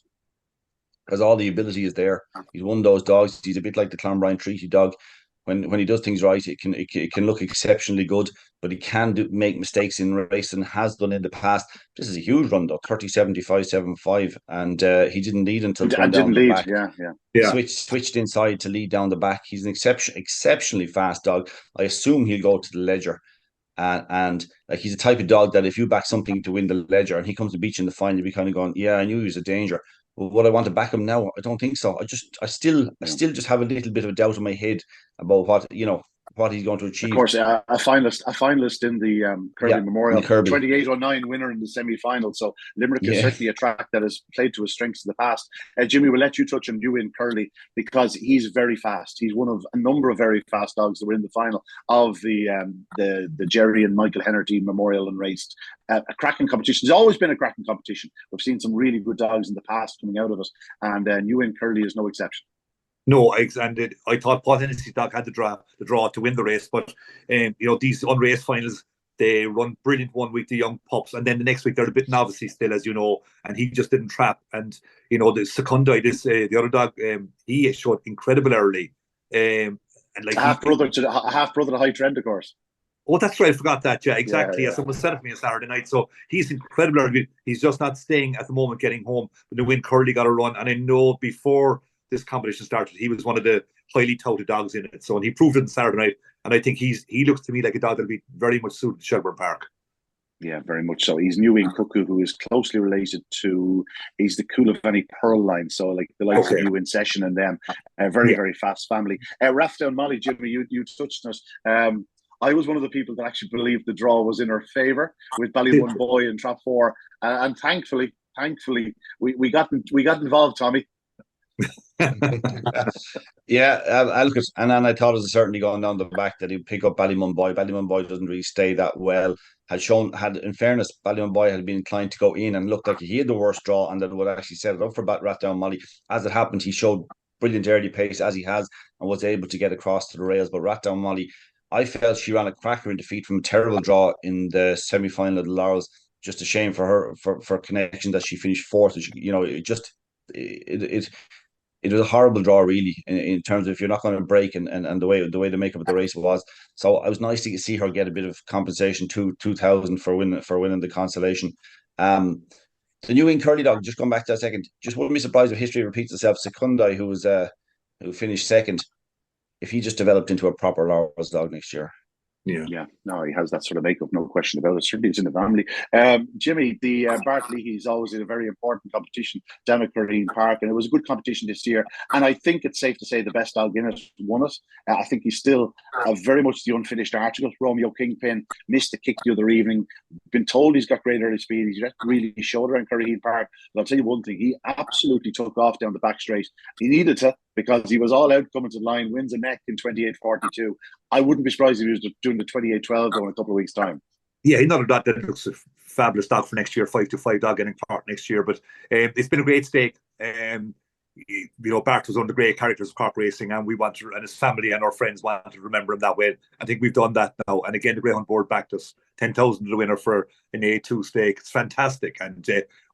because all the ability is there. He's one of those dogs. He's a bit like the Clonbrine Treaty dog. When he does things right, it can look exceptionally good, but he can make mistakes in race and has done in the past. This is a huge run though, 30-75-7-5, and he didn't lead until turned down the back. Yeah. Switched inside to lead down the back. He's an exceptionally fast dog. I assume he'll go to the Ledger. And like, he's a type of dog that if you back something to win the Ledger and he comes to beat you in the final, you'll be kind of going, yeah, I knew he was a danger. Well, would I want to back him now? I don't think so. I still just have a little bit of a doubt in my head about what he's going to achieve. Of course, a finalist in the Kirby Memorial, 2809 winner in the semi-final. So Limerick is certainly a track that has played to his strengths in the past. Jimmy, we'll let you touch on Ewan Curley, because he's very fast. He's one of a number of very fast dogs that were in the final of the Jerry and Michael Hennerty Memorial and raced. A cracking competition. It's always been a cracking competition. We've seen some really good dogs in the past coming out of it, and Ewan Curley is no exception. No, I thought Paul Hennessy's dog had the draw to win the race, but these unraced finals, they run brilliant one week, the young pups, and then the next week they're a bit novice still, as you know, and he just didn't trap. And the Secundi, the other dog, he showed incredible early, and like a half brother to High Trend, of course. Oh, that's right. I forgot that. Yeah, exactly. Yeah. Someone said it to me on Saturday night. So he's incredible. He's just not staying at the moment, getting home. But the Win Curley got a run, and I know before this competition started, he was one of the highly touted dogs in it. So, and he proved it on Saturday night. And I think he looks to me like a dog that'll be very much suited to Shelbourne Park. Yeah, very much so. He's New Wing Cuckoo, who is closely related to, he's the Coolivany Pearl line. So like the likes of New In Session and them, a very, very fast family. Rathdown Molly, Jimmy, you touched on us. I was one of the people that actually believed the draw was in her favour with Ballymun Boy and Trap 4. And thankfully, we got involved, Tommy. Look, and then I thought it was certainly going down the back that he'd pick up Ballymun Boy. Ballymun Boy doesn't really stay that well. In fairness, Ballymun Boy had been inclined to go in and looked like he had the worst draw, and that would actually set it up for Rathdown Molly. As it happened, he showed brilliant early pace as he has and was able to get across to the rails. But Rathdown Molly, I felt she ran a cracker in defeat from a terrible draw in the semi-final of the Laurels. Just a shame for her for Connection that she finished fourth. It was a horrible draw, really, in terms of if you're not going to break and the way the makeup of the race was. So it was nice to see her get a bit of compensation, 2,000 for winning the consolation. The New Wing Curly dog, just going back to that second, just wouldn't be surprised if history repeats itself. Secundi, who finished second, if he just developed into a proper Laurels dog next year. Yeah, no, he has that sort of makeup, no question about it. Certainly, it's in the family. Jimmy, the Bartley, he's always in a very important competition down at Curraheen Park, and it was a good competition this year. And I think it's safe to say the best dog in it won it. I think he's still very much the unfinished article. Romeo Kingpin missed a kick the other evening. Been told he's got great early speed. He's really showed around Curraheen Park. But I'll tell you one thing: he absolutely took off down the back straight. He needed to, because he was all out coming to the line, wins a neck in 28.42. I wouldn't be surprised if he was doing the 28.12 in a couple of weeks' time. Yeah, another dog that looks a fabulous dog for next year, 5-5 dog in Cork next year. But it's been a great stake. Bart was one of the great characters of Cork racing, and we want to, and his family and our friends want to remember him that way. I think we've done that now. And again, the Greyhound board backed us 10,000 to the winner for an A2 stake. It's fantastic, and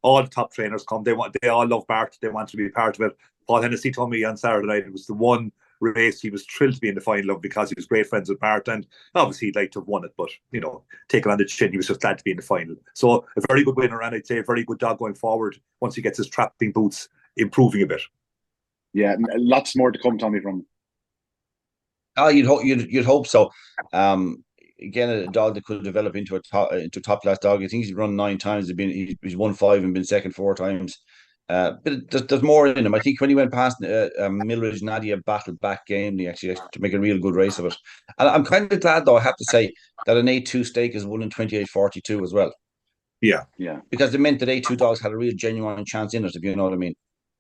all the top trainers come. They all love Bart. They want to be part of it. Paul Hennessy told me on Saturday night it was the one race he was thrilled to be in the final of, because he was great friends with Bart, and obviously he'd like to have won it, but take it on the chin, he was just glad to be in the final. So a very good winner, and I'd say a very good dog going forward once he gets his trapping boots improving a bit. Yeah, lots more to come, Tommy, from. You'd hope so. Again, a dog that could develop into a top class dog. I think he's run 9 times. He's won 5 and been second 4 times. But there's more in him. I think when he went past Millridge, Nadia battled back game, he actually to make a real good race of it. And I'm kind of glad, though, I have to say, that an A2 stake is won in 28.42 as well. Yeah. Because it meant that A2 dogs had a real genuine chance in it, if you know what I mean.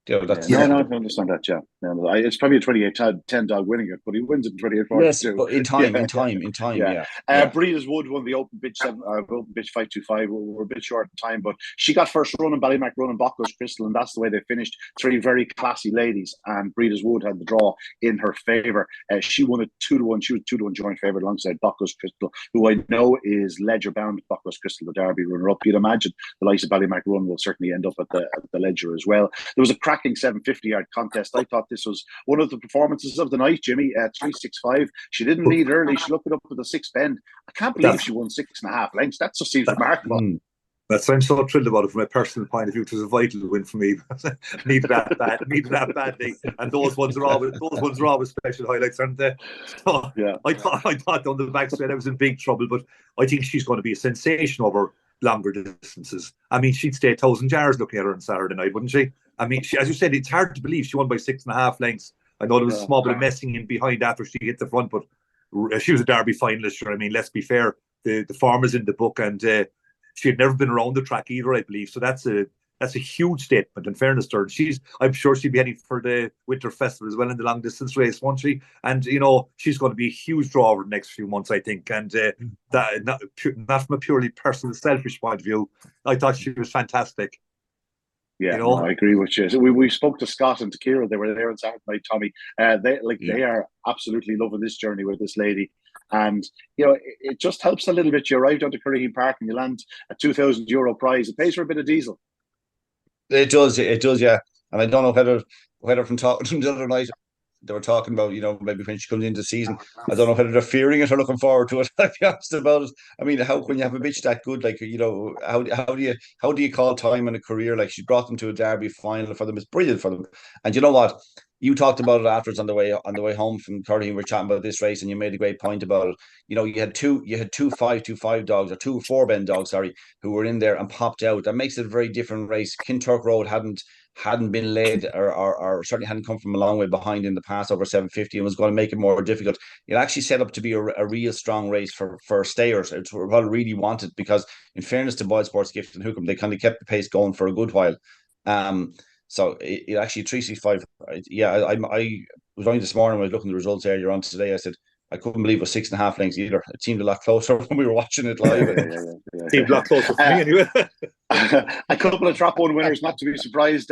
No, I understand that. Yeah, it's probably a 28-10 dog winning it, but he wins it in 28-42. Yes, but in time. Yeah. Breeders' Wood won the Open Bitch 525. We're a bit short of time, but she got first run in Ballymac running Bocco's Crystal, and that's the way they finished. 3 very classy ladies, and Breeders' Wood had the draw in her favour. She won it 2-1. She was 2-1 joint favourite alongside Bocco's Crystal, who I know is ledger bound. Bocco's Crystal, the Derby runner-up. You'd imagine the likes of Ballymac Run will certainly end up at the ledger as well. There was a cracking 750-yard contest. I thought this was one of the performances of the night, Jimmy. 365. She didn't lead early. She looked it up with the 6th bend. I can't believe she won 6.5 lengths. That just seems remarkable. I'm so thrilled about it from a personal point of view. It was a vital win for me. Needed that badly. And those ones are always special highlights, aren't they? So yeah. I thought on the back straight I was in big trouble, but I think she's going to be a sensation over longer distances. I mean, she'd stay 1,000 yards looking at her on Saturday night, wouldn't she? I mean, as you said, it's hard to believe she won by 6.5 lengths. I know there was a small bit of messing in behind after she hit the front, but she was a Derby finalist. Sure, I mean, let's be fair. The form is in the book, and she had never been around the track either, I believe. So that's a huge statement. In fairness to her, I'm sure she'll be heading for the Winter Festival as well in the long distance race, won't she? And she's going to be a huge draw over the next few months, I think. And that not from a purely personal, selfish point of view, I thought she was fantastic. Yeah, I agree with you. So we spoke to Scott and to Kira. They were there on Saturday night, Tommy. They are absolutely loving this journey with this lady. And, it just helps a little bit. You arrive down to Curraheen Park and you land a €2,000 prize. It pays for a bit of diesel. It does, yeah. And I don't know whether from talking to them the other night, they were talking about, maybe when she comes into the season, I don't know whether they're fearing it or looking forward to it. I'll be honest about it. I mean, when you have a bitch that good, like, how do you call time in a career? Like, she brought them to a Derby final for them. It's brilliant for them. And you know what? You talked about it afterwards on the way home from Curraheen. We were chatting about this race, and you made a great point about it. You had two 5-2-5 dogs, or 2 4-bend dogs, who were in there and popped out. That makes it a very different race. Kinturk Road hadn't been led or certainly hadn't come from a long way behind in the pass over 750 and was going to make it more difficult. It actually set up to be a real strong race for stayers. It's what I really wanted, because in fairness to Boyd Sports Gift and Hookham, they kind of kept the pace going for a good while. So it actually 365. Yeah, I was only this morning when I was looking at the results earlier on today. I said I couldn't believe it was 6.5 lengths either. It seemed a lot closer when we were watching it live. Yeah. Seemed a lot closer for me anyway. A couple of Trap 1 winners, not to be surprised.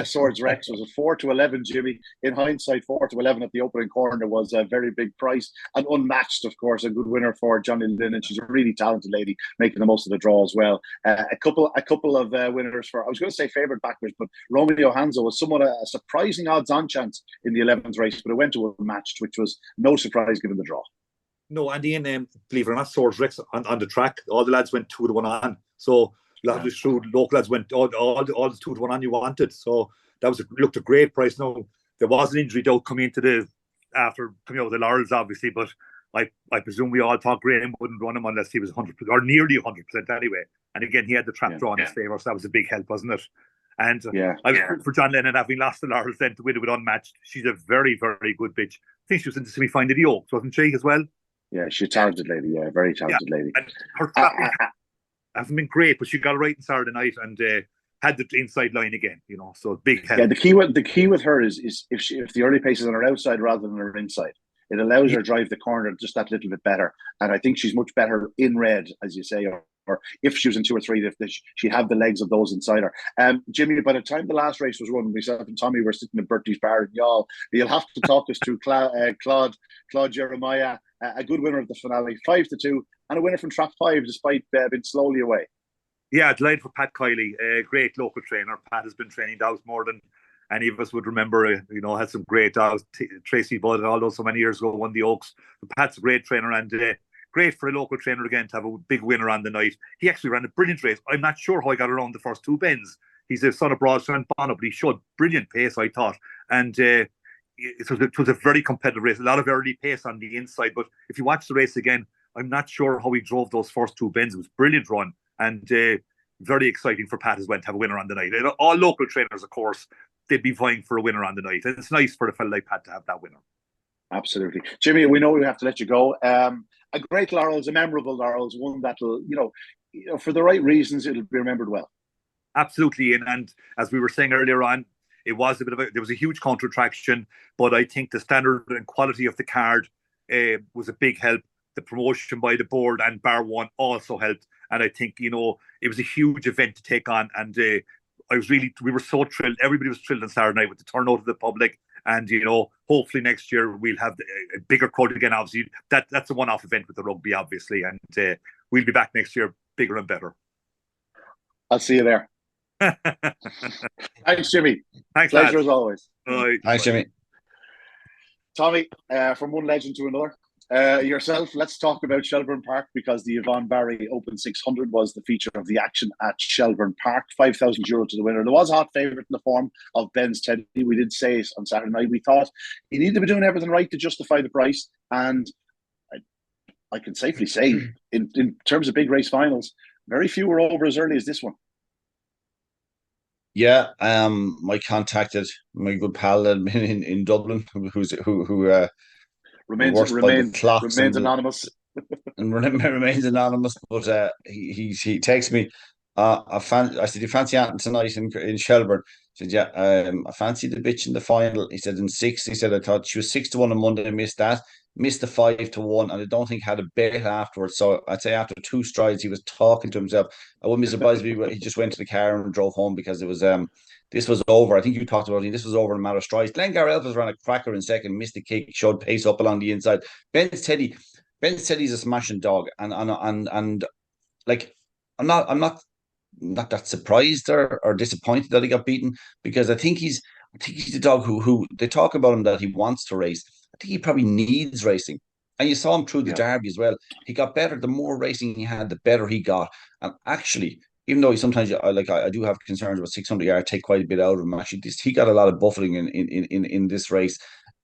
Swords Rex was a 4-11, Jimmy. In hindsight, 4-11 at the opening corner was a very big price and unmatched, of course. A good winner for Johnny Lynn, and she's a really talented lady, making the most of the draw as well. A couple of winners for, I was going to say favourite backers, but Romeo Hanzo was somewhat a surprising odds-on chance in the 11th race, but it went to unmatched, which was no surprise given the draw. No, and Ian, believe it or not, Swords Rex on the track, all the lads went 2-1 on. So a lot of the shrewd local lads went all the 2-1 on you wanted. So that looked a great price. No, there was an injury doubt coming into after coming out of the Laurels, obviously, but I presume we all thought Graham wouldn't run him unless he was 100% or nearly 100% anyway. And again, he had the trap draw in his favour, so that was a big help, wasn't it? And I was for John Lennon, having lost the Laurels then to win it with Unmatched. She's a very, very good bitch. I think she was in the semi-final of the Oaks, wasn't she, as well? Yeah, she's a talented lady. Yeah, very talented lady. And her trapping hasn't been great, but she got it right on Saturday night and had the inside line again. So big help. Yeah, the key with her is if the early pace is on her outside rather than her inside, it allows her to drive the corner just that little bit better. And I think she's much better in red, as you say, or if she was in 2 or 3, she'd have the legs of those inside her. Jimmy, by the time the last race was run, myself and Tommy were sitting in Bertie's bar in Youghal. You'll have to talk us through Claude Jeremiah, a good winner of the finale, 5-2, and a winner from Trap 5 despite being slowly away. Yeah, delighted for Pat Kiley, a great local trainer. Pat has been training dogs more than any of us would remember. Had some great dogs. Tracy Budd, all those so many years ago, won the Oaks. But Pat's a great trainer and great for a local trainer again to have a big winner on the night. He actually ran a brilliant race. I'm not sure how he got around the first 2 bends. He's a son of Broadstone Bonner, but he showed brilliant pace, I thought. And it was a very competitive race. A lot of early pace on the inside. But if you watch the race again, I'm not sure how he drove those first 2 bends. It was a brilliant run. And very exciting for Pat as well to have a winner on the night. All local trainers, of course, they'd be vying for a winner on the night. And it's nice for a fella like Pat to have that winner. Absolutely. Jimmy, we know we have to let you go. A great Laurels, a memorable Laurels, one that'll, for the right reasons, it'll be remembered well. Absolutely. And as we were saying earlier on, it was there was a huge counter attraction, but I think the standard and quality of the card was a big help. The promotion by the board and Bar 1 also helped. And I think, it was a huge event to take on. And we were so thrilled. Everybody was thrilled on Saturday night with the turnout of the public. And, hopefully next year we'll have a bigger crowd again. Obviously, that's a one-off event with the rugby, obviously. And we'll be back next year bigger and better. I'll see you there. Thanks, Jimmy. Thanks, pleasure as always. Thanks, Jimmy. Tommy, from one legend to another. Yourself, let's talk about Shelbourne Park, because the Yvonne Barry Open 600 was the feature of the action at Shelbourne Park. €5,000 to the winner. There was a hot favourite in the form of Ben's Teddy. We did say on Saturday night, we thought he needed to be doing everything right to justify the price. And I can safely say, in terms of big race finals, very few were over as early as this one. Yeah, I contacted my good pal in Dublin, who remains anonymous. And remains anonymous, but he texts me. I said, "You fancy anything tonight in Shelbourne?" He said, "Yeah, I fancy the bitch in the final." He said, "In 6." He said, "I thought she was 6-1 on Monday. I missed that. Missed the 5-1, and I don't think had a bet afterwards." So I'd say after 2 strides, he was talking to himself. I wouldn't be surprised if he just went to the car and drove home, because it was this was over. I think you talked about it. This was over in a matter of strides. Glengar Elvis ran a cracker in second, missed the kick, showed pace up along the inside. Ben's Teddy's a smashing dog, and like I'm not that surprised or disappointed that he got beaten, because I think he's the dog who they talk about him that he wants to race. I think he probably needs racing. And you saw him through the Derby as well. He got better. The more racing he had, the better he got. And actually, even though sometimes I do have concerns about 600 yards, take quite a bit out of him. Actually, he got a lot of buffeting in this race,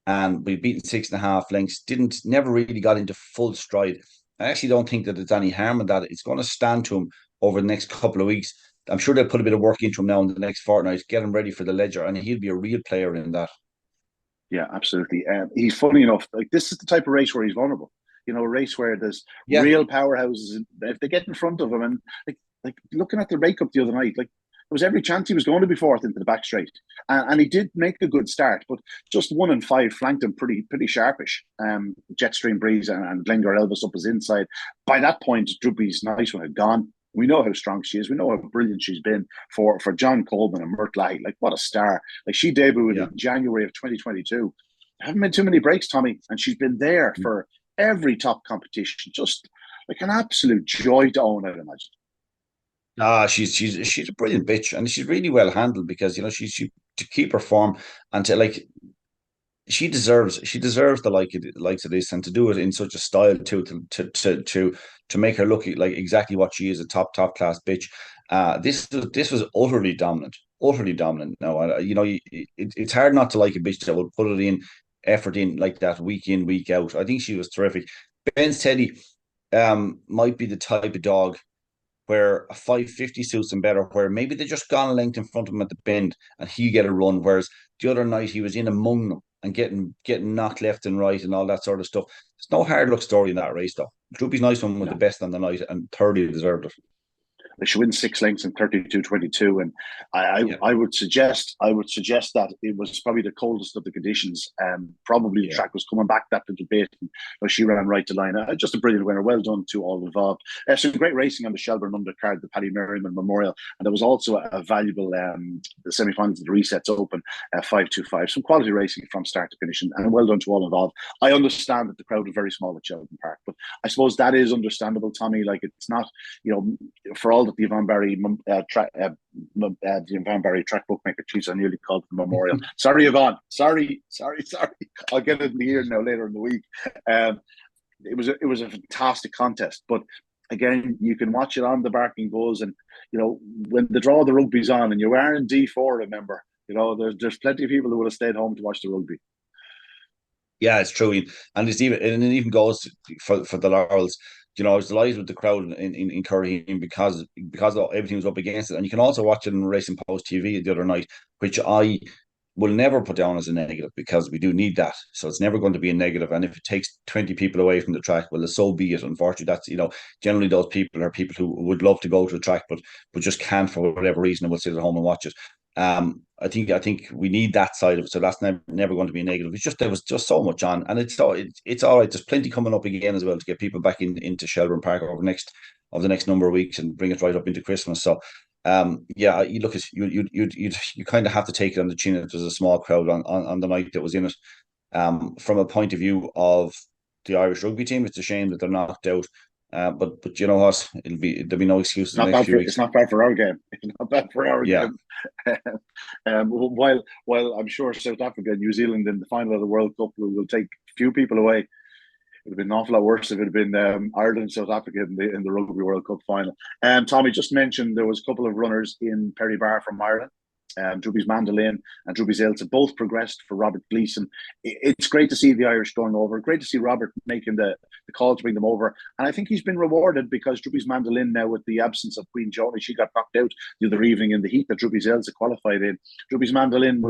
and we beaten 6.5 lengths. Never really got into full stride. I actually don't think that it's any harm in that. It's going to stand to him over the next couple of weeks. I'm sure they'll put a bit of work into him now in the next fortnight, get him ready for the Ledger, and he'll be a real player in that. Yeah, absolutely. He's funny enough. Like, this is the type of race where he's vulnerable. A race where there's real powerhouses. If they get in front of him, and like looking at the breakup the other night, like there was every chance he was going to be fourth into the back straight, and he did make a good start, but just 1 and 5 flanked him pretty sharpish. Jetstream Breeze and Glengar Elvis up his inside. By that point, Droopys Nice One had gone. We know how strong she is. We know how brilliant she's been for John Colman and Mert Lahey. Like, what a star. Like, she debuted in January of 2022. There haven't been too many breaks, Tommy, and she's been there for every top competition. Just like an absolute joy to own, I'd imagine. She's a brilliant bitch, and she's really well handled, because she to keep her form and to she deserves the likes of this, and to do it in such a style too, to make her look like exactly what she is, a top class bitch. This was utterly dominant. Now, it's hard not to like a bitch that will put it in effort in like that week in, week out. I think she was terrific. Ben Teddy might be the type of dog where a 550 suits him better, where maybe they just gone a length in front of him at the bend and he get a run, whereas the other night he was in among them and getting knocked left and right and all that sort of stuff. There's no hard luck story in that race though. Droopy's Nice One was the best on the night and 30 deserved it. She wins 6 lengths in 32.22, and I would suggest that it was probably the coldest of the conditions. Probably the track was coming back that little bit, and she ran right to line. Just a brilliant winner. Well done to all involved. Some great racing on the Shelbourne Undercard, the Paddy Merriman Memorial, and there was also a valuable the semi-finals of the Resets Open 525. Some quality racing from start to finish, and well done to all involved. I understand that the crowd was very small at Shelbourne Park, but I suppose that is understandable, Tommy. Like, it's not, for all that the Yvonne Barry track bookmaker chiefs, I nearly called the memorial. Sorry, Yvonne. Sorry. I'll get it in the ear now later in the week. It was a fantastic contest, but again, you can watch it on the Barking Bulls, and when the draw of the rugby's on, and you are in D4, remember, there's plenty of people who would have stayed home to watch the rugby. Yeah, it's true, and it even goes for the Laurels. I was delighted with the crowd in Curraheen because everything was up against it. And you can also watch it on Racing Post TV the other night, which I will never put down as a negative because we do need that. So it's never going to be a negative. And if it takes 20 people away from the track, well, so be it. Unfortunately, that's, generally those people are people who would love to go to the track, but just can't for whatever reason and will sit at home and watch it. I think we need that side of it, so that's never going to be a negative. It's just there was just so much on, and it's all right. There's plenty coming up again as well to get people back into Shelbourne Park over the next number of weeks and bring it right up into Christmas. So, you look at you kind of have to take it on the chin that there's a small crowd on the night that was in it. From a point of view of the Irish rugby team, it's a shame that they're knocked out. But you know what? There'll be no excuses. It's not bad for our game. It's not bad for our game. While I'm sure South Africa and New Zealand in the final of the World Cup will take few people away, it would have been an awful lot worse if it had been Ireland and South Africa in the Rugby World Cup final. Tommy just mentioned there was a couple of runners in Perry Bar from Ireland. Droopys Mandolin and Droopys Ailsa both progressed for Robert Gleeson. It's great to see the Irish going over. Great to see Robert making the call to bring them over. And I think he's been rewarded because Droopys Mandolin now, with the absence of Queen Joni, she got knocked out the other evening in the heat that Droopys Ailsa qualified in. Droopys Mandolin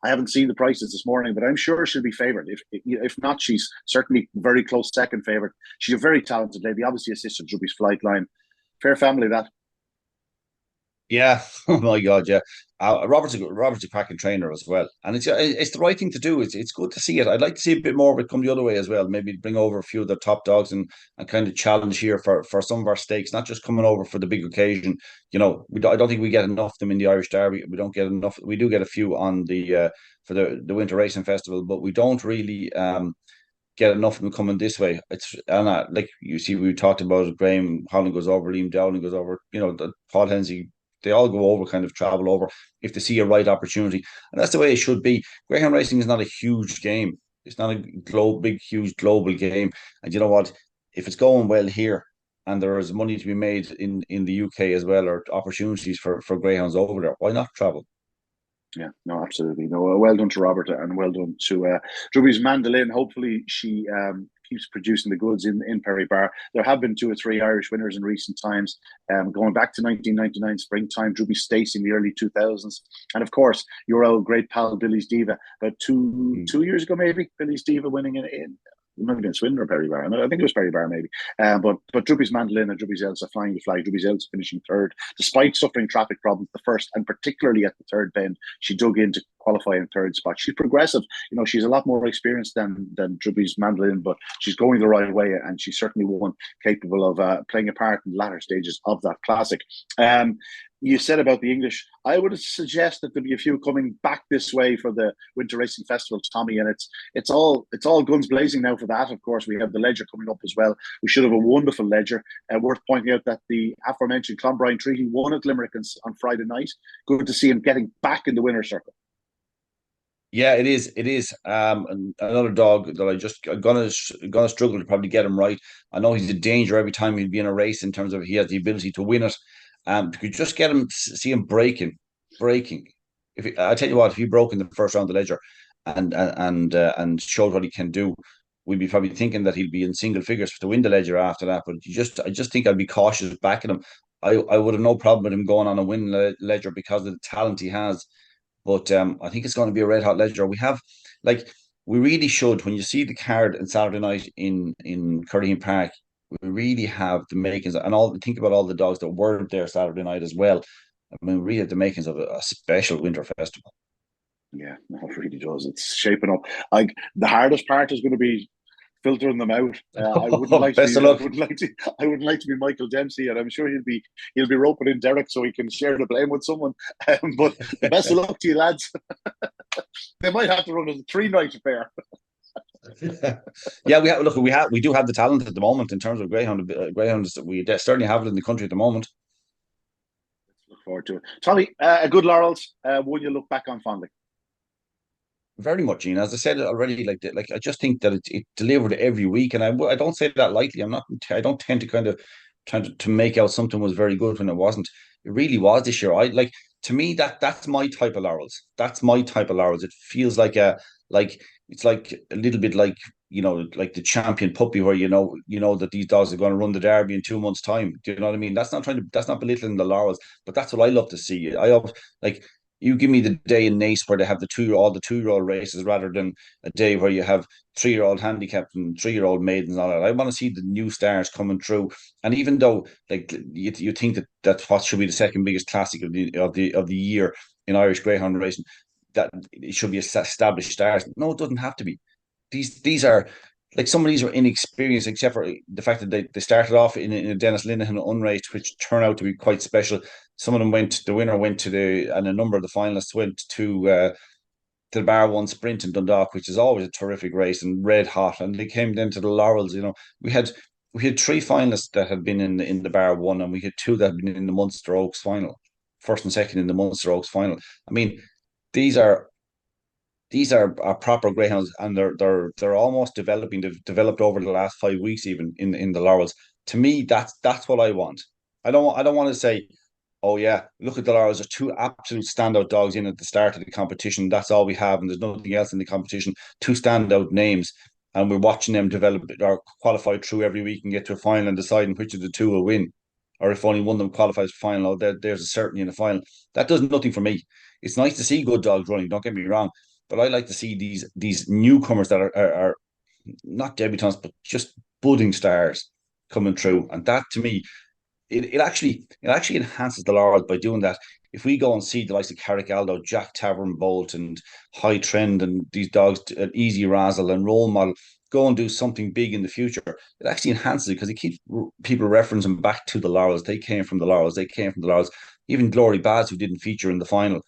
I haven't seen the prices this morning, but I'm sure she'll be favoured. If not, she's certainly very close second favourite. She's a very talented lady, obviously assisted Droopys Flightline. Fair family, that. Yeah, oh my God, yeah. Robert's a cracking trainer as well, and it's the right thing to do. It's good to see it. I'd like to see a bit more of it come the other way as well. Maybe bring over a few of the top dogs and kind of challenge here for some of our stakes, not just coming over for the big occasion. I don't think we get enough of them in the Irish Derby. We don't get enough. We do get a few on the for the Winter Racing Festival, but we don't really get enough of them coming this way. Like you see, we talked about it. Graham Holland goes over, Liam Dowling goes over. Paul Hensey. They all go over, kind of travel over if they see a right opportunity. And that's the way it should be. Greyhound racing is not a huge game. It's not a big, huge global game. And you know what? If it's going well here and there is money to be made in the UK as well, or opportunities for greyhounds over there, why not travel? Yeah, no, absolutely. No, well done to Robert and well done to Droopys Mandolin. Hopefully she keeps producing the goods in Perry Bar. There have been 2 or 3 Irish winners in recent times, going back to 1999 springtime, Droopy Stacey in the early 2000s. And of course, your old great pal, Billy's Diva, about two years ago, maybe, Billy's Diva winning in it might have been Swindon or Perry Bar. I think it was Perry Bar, maybe. But Droopys Mandolin and Droopys Ailsa flying the flag. Droopys Ailsa finishing third, despite suffering traffic problems the first, and particularly at the third bend, she dug in to qualify in third spot. She's progressive. She's a lot more experienced than Droopys Mandolin, but she's going the right way, and she's certainly one capable of playing a part in the latter stages of that classic. You said about the English. I would suggest that there'll be a few coming back this way for the Winter Racing Festival, Tommy, and it's all guns blazing now for that. Of course, we have the Ledger coming up as well. We should have a wonderful Ledger. Worth pointing out that the aforementioned Clonbrine Treaty won at Limerick on Friday night. Good to see him getting back in the winner's circle. Yeah, it is. It is. Another dog that I'm gonna struggle to probably get him right. I know he's a danger every time he'd be in a race in terms of he has the ability to win it. If you could just get him, see him breaking. I tell you what, if he broke in the first round of the Ledger and showed what he can do, we'd be probably thinking that he'd be in single figures to win the Ledger after that. But I just think I'd be cautious backing him. I would have no problem with him going on a win Ledger because of the talent he has. But I think it's going to be a red hot Ledger. We really should, when you see the card on Saturday night in Curraheen Park, we really have the makings, and think about all the dogs that weren't there Saturday night as well. I mean, we really have the makings of a special winter festival. Yeah, no, it really does. It's shaping up. Like, the hardest part is going to be filtering them out. I wouldn't like to Best be, of luck. I wouldn't like to be Michael Dempsey, and I'm sure he'll be roping in Derek so he can share the blame with someone. But best of luck to you, lads. They might have to run a 3-night affair. Yeah, we do have the talent at the moment in terms of greyhound. Greyhounds, we certainly have it in the country at the moment. Look forward to it. Tommy, a good Laurels. One you look back on fondly. Very much, Ian. As I said already, I just think that it delivered every week, and I don't say that lightly. I don't tend to kind of trying to make out something was very good when it wasn't. It really was this year. To me, that's my type of Laurels. That's my type of Laurels. It feels like it's like a little bit like, like the champion puppy, where you know that these dogs are going to run the Derby in 2 months' time. Do you know what I mean? That's not belittling the Laurels, but that's what I love to see. Like, you give me the day in Nace where they have the 2-year-old races, rather than a day where you have 3-year-old handicapped and 3-year-old maidens and all that. I want to see the new stars coming through. And even though, like, you think that what should be the second biggest classic of the year in Irish greyhound racing, that it should be established stars. No, it doesn't have to be. These are, like, some of these are inexperienced, except for the fact that they started off in a Dennis Linehan unraced, which turned out to be quite special. Some of them the winner went and a number of the finalists went to the Bar 1 Sprint in Dundalk, which is always a terrific race and red hot. And they came then to the Laurels. We had 3 finalists that had been in the Bar 1, and we had 2 that had been in the Munster Oaks final, first and second in the Munster Oaks final. I mean, these are proper greyhounds, and they're almost developing. They've developed over the last 5 weeks, even in the Laurels. To me, that's what I want. I don't want to say, oh yeah, look at the Laurels. There's 2 absolute standout dogs in at the start of the competition. That's all we have, and there's nothing else in the competition. 2 standout names, and we're watching them develop or qualify through every week and get to a final and deciding which of the 2 will win, or if only one of them qualifies for final. There's a certainty in the final. That does nothing for me. It's nice to see good dogs running. Don't get me wrong. But I like to see these newcomers that are not debutants, but just budding stars coming through. And that, to me, it actually enhances the Laurels by doing that. If we go and see the likes of Carrick Aldo, Jack Tavern Bolt, and High Trend, and these dogs, Easy Razzle and Role Model, go and do something big in the future, it actually enhances it, because it keeps people referencing back to the Laurels. They came from the Laurels. They came from the Laurels. Even Glory Baz, who didn't feature in the final,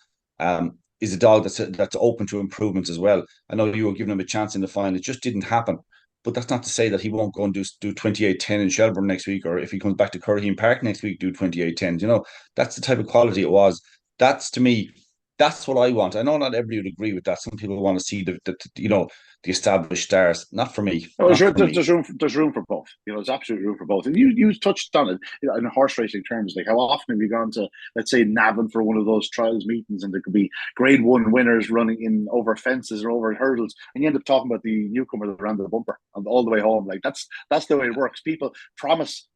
is a dog that's open to improvements as well. I know you were giving him a chance in the final. It just didn't happen. But that's not to say that he won't go and do 28-10 in Shelbourne next week, or if he comes back to Curraheen Park next week, do 28-10. That's the type of quality it was. That's, to me, that's what I want. I know not everybody would agree with that. Some people want to see the established stars. Not for me. Oh, sure, there's room for both. There's absolutely room for both. And you touched on it, in horse racing terms. Like, how often have you gone to, let's say, Navan for one of those trials meetings, and there could be Grade 1 winners running in over fences or over hurdles, and you end up talking about the newcomer that ran the bumper and all the way home. Like, that's the way it works. People promise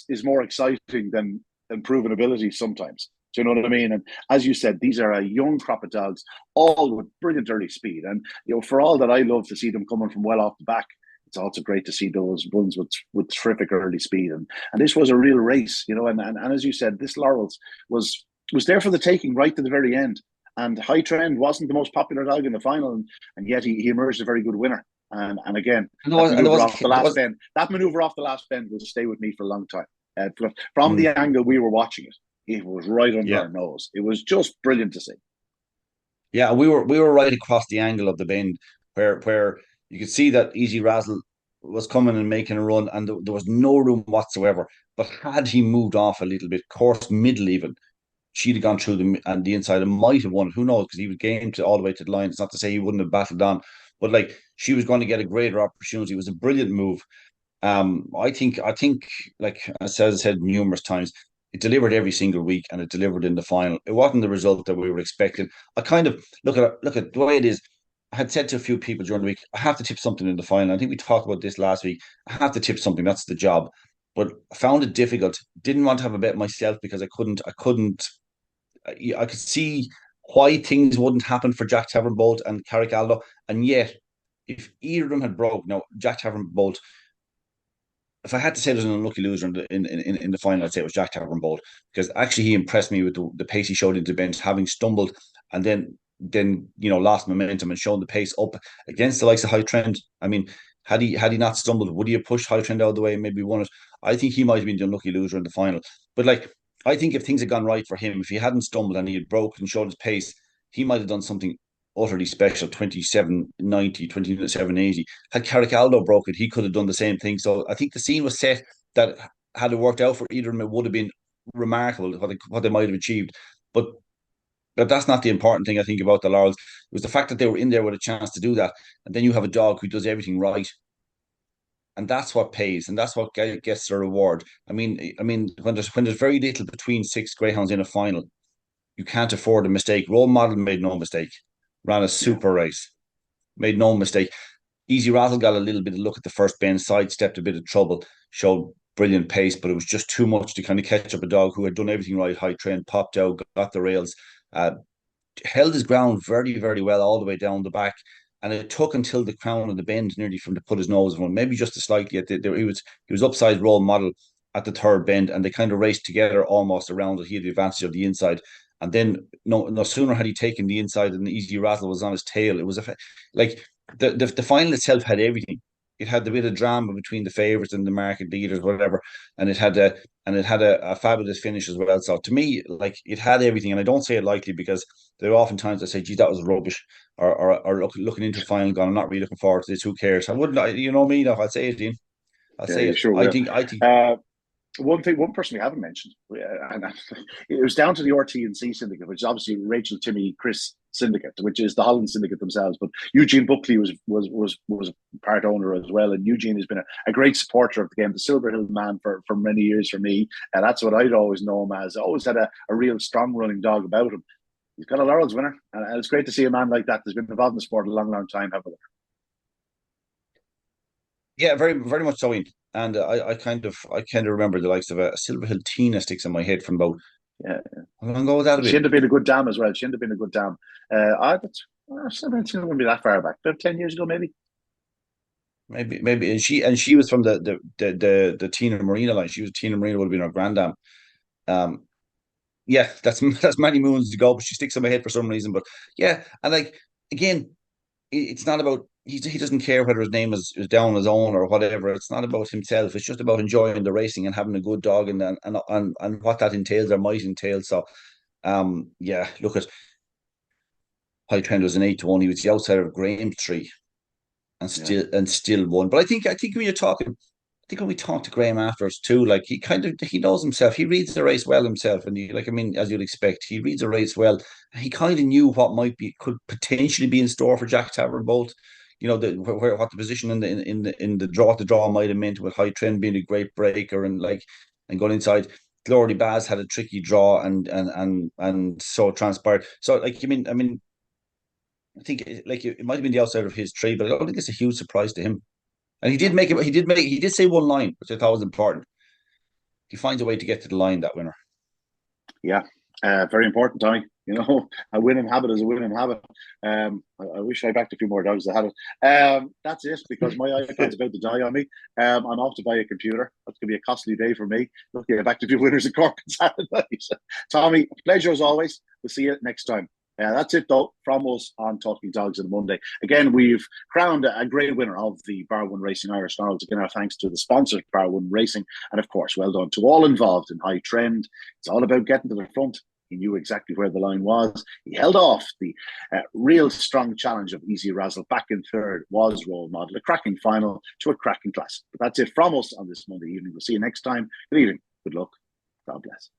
is more exciting than proven ability sometimes. Do you know what I mean? And as you said, these are a young crop of dogs, all with brilliant early speed. And for all that I love to see them coming from well off the back, it's also great to see those ones with terrific early speed. And this was a real race, and as you said, this Laurels was there for the taking right to the very end. And High Trend wasn't the most popular dog in the final, and yet he emerged a very good winner. And again, that maneuver off the last bend will stay with me for a long time. From the angle we were watching it, it was right under our nose. It was just brilliant to see. Yeah, we were right across the angle of the bend, where you could see that Easy Razzle was coming and making a run, and there was no room whatsoever. But had he moved off a little bit, course middle even, she'd have gone through the inside and might have won it. Who knows? Because he was game to all the way to the line. It's not to say he wouldn't have battled on, but like, she was going to get a greater opportunity. It was a brilliant move. I think, like, as I said numerous times, it delivered every single week, and it delivered in the final. It wasn't the result that we were expecting. I kind of look at the way it is. I had said to a few people during the week, I have to tip something in the final. I think we talked about this last week. I have to tip something. That's the job. But I found it difficult. Didn't want to have a bet myself because I couldn't. I could see why things wouldn't happen for Jack Tavern Bolt and Carrick Aldo, and yet if either of them had broke, now Jack Tavern Bolt, if I had to say there's an unlucky loser in the final, I'd say it was Jack Tavern Bolt, because actually he impressed me with the pace he showed into the bench, having stumbled and then lost momentum and shown the pace up against the likes of High Trend. I mean, had he not stumbled, would he have pushed High Trend out of the way and maybe won it? I think he might have been the unlucky loser in the final. But like, I think if things had gone right for him, if he hadn't stumbled and he had broken and showed his pace, he might have done something utterly special, 27.90, 27.80. Had Carricaldo broken, he could have done the same thing. So I think the scene was set that had it worked out for either of them, it would have been remarkable what they might have achieved. But that's not the important thing, I think, about the Laurels. It was the fact that they were in there with a chance to do that. And then you have a dog who does everything right. And that's what pays, and that's what gets the reward. I mean, when there's very little between six greyhounds in a final, you can't afford a mistake. Role Model made no mistake, ran a super race, made no mistake. Easy Rattle got a little bit of look at the first bend, sidestepped a bit of trouble, showed brilliant pace, but it was just too much to kind of catch up a dog who had done everything right. High Trend popped out, got the rails, held his ground very, very well all the way down the back. And it took until the crown of the bend nearly for him to put his nose on, maybe just a slightly. He was upside Role Model at the third bend, and they kind of raced together almost around it. He had the advantage of the inside. And then no sooner had he taken the inside and the Easy Rattle was on his tail. It was like the final itself had everything. It had the bit of drama between the favourites and the market leaders, whatever, and it had a fabulous finish as well. So to me, like, it had everything, and I don't say it lightly because there are often times I say, "Gee, that was rubbish," or looking into the final, gone, "I'm not really looking forward to this. Who cares?" I wouldn't, you know me, though. I'll say it, Ian. I'll say it. Sure I will. think. One person we haven't mentioned, and it was down to the RT&C syndicate, which is obviously Rachel, Timmy, Chris syndicate, which is the Holland syndicate themselves. But Eugene Buckley was part owner as well, and Eugene has been a great supporter of the game, the Silver Hill man for many years for me, and that's what I'd always know him as. Always had a real strong running dog about him. He's got a Laurels winner, and it's great to see a man like that that's been involved in the sport a long, long time. Yeah, very, very much so, Ian. And I kind of remember the likes of a Silver Hill Tina sticks in my head from about, Yeah, I'm gonna go with that a bit. She'd have been a good dam as well. She'd have been a good dam. I don't wouldn't be that far back. About 10 years ago, maybe. Maybe, and she was from the Tina Marina line. She was Tina Marina, would have been her granddam. Yeah, that's many moons ago, but she sticks in my head for some reason. But yeah, and like, again, it's not about he doesn't care whether his name is down his own or whatever. It's not about himself. It's just about enjoying the racing and having a good dog and what that entails or might entail. So, yeah, look at High Trend was an 8-1. He was the outsider of Grahamstree and still won. But I think when you're talking, I think when we talk to Graham afterwards too, like, he knows himself. He reads the race well himself, and as you'd expect, he reads the race well. He kind of knew what could potentially be in store for Jack Tavern Bolt. You know, what the position in the draw might have meant, with High Trend being a great breaker and going inside. Glory Baz had a tricky draw and so it transpired. So I think it might have been the outside of his tree, but I don't think it's a huge surprise to him. And he did say one line, which I thought was important. He finds a way to get to the line, that winner. Yeah, very important, Tommy. You know, a winning habit is a winning habit. I wish I backed a few more dogs that had it. That's it, because my iPad's about to die on me. I'm off to buy a computer. That's going to be a costly day for me. Lucky I backed a few winners in Cork on Saturday. Tommy, pleasure as always. We'll see you next time. That's it, though, from us on Talking Dogs on Monday. Again, we've crowned a great winner of the Bar 1 Racing Irish Laurels. Again, our thanks to the sponsor, Bar 1 Racing. And, of course, well done to all involved in High Trend. It's all about getting to the front. He knew exactly where the line was. He held off the real strong challenge of Easy Razzle. Back in third was Role Model. A cracking final to a cracking classic. But that's it from us on this Monday evening. We'll see you next time. Good evening. Good luck. God bless.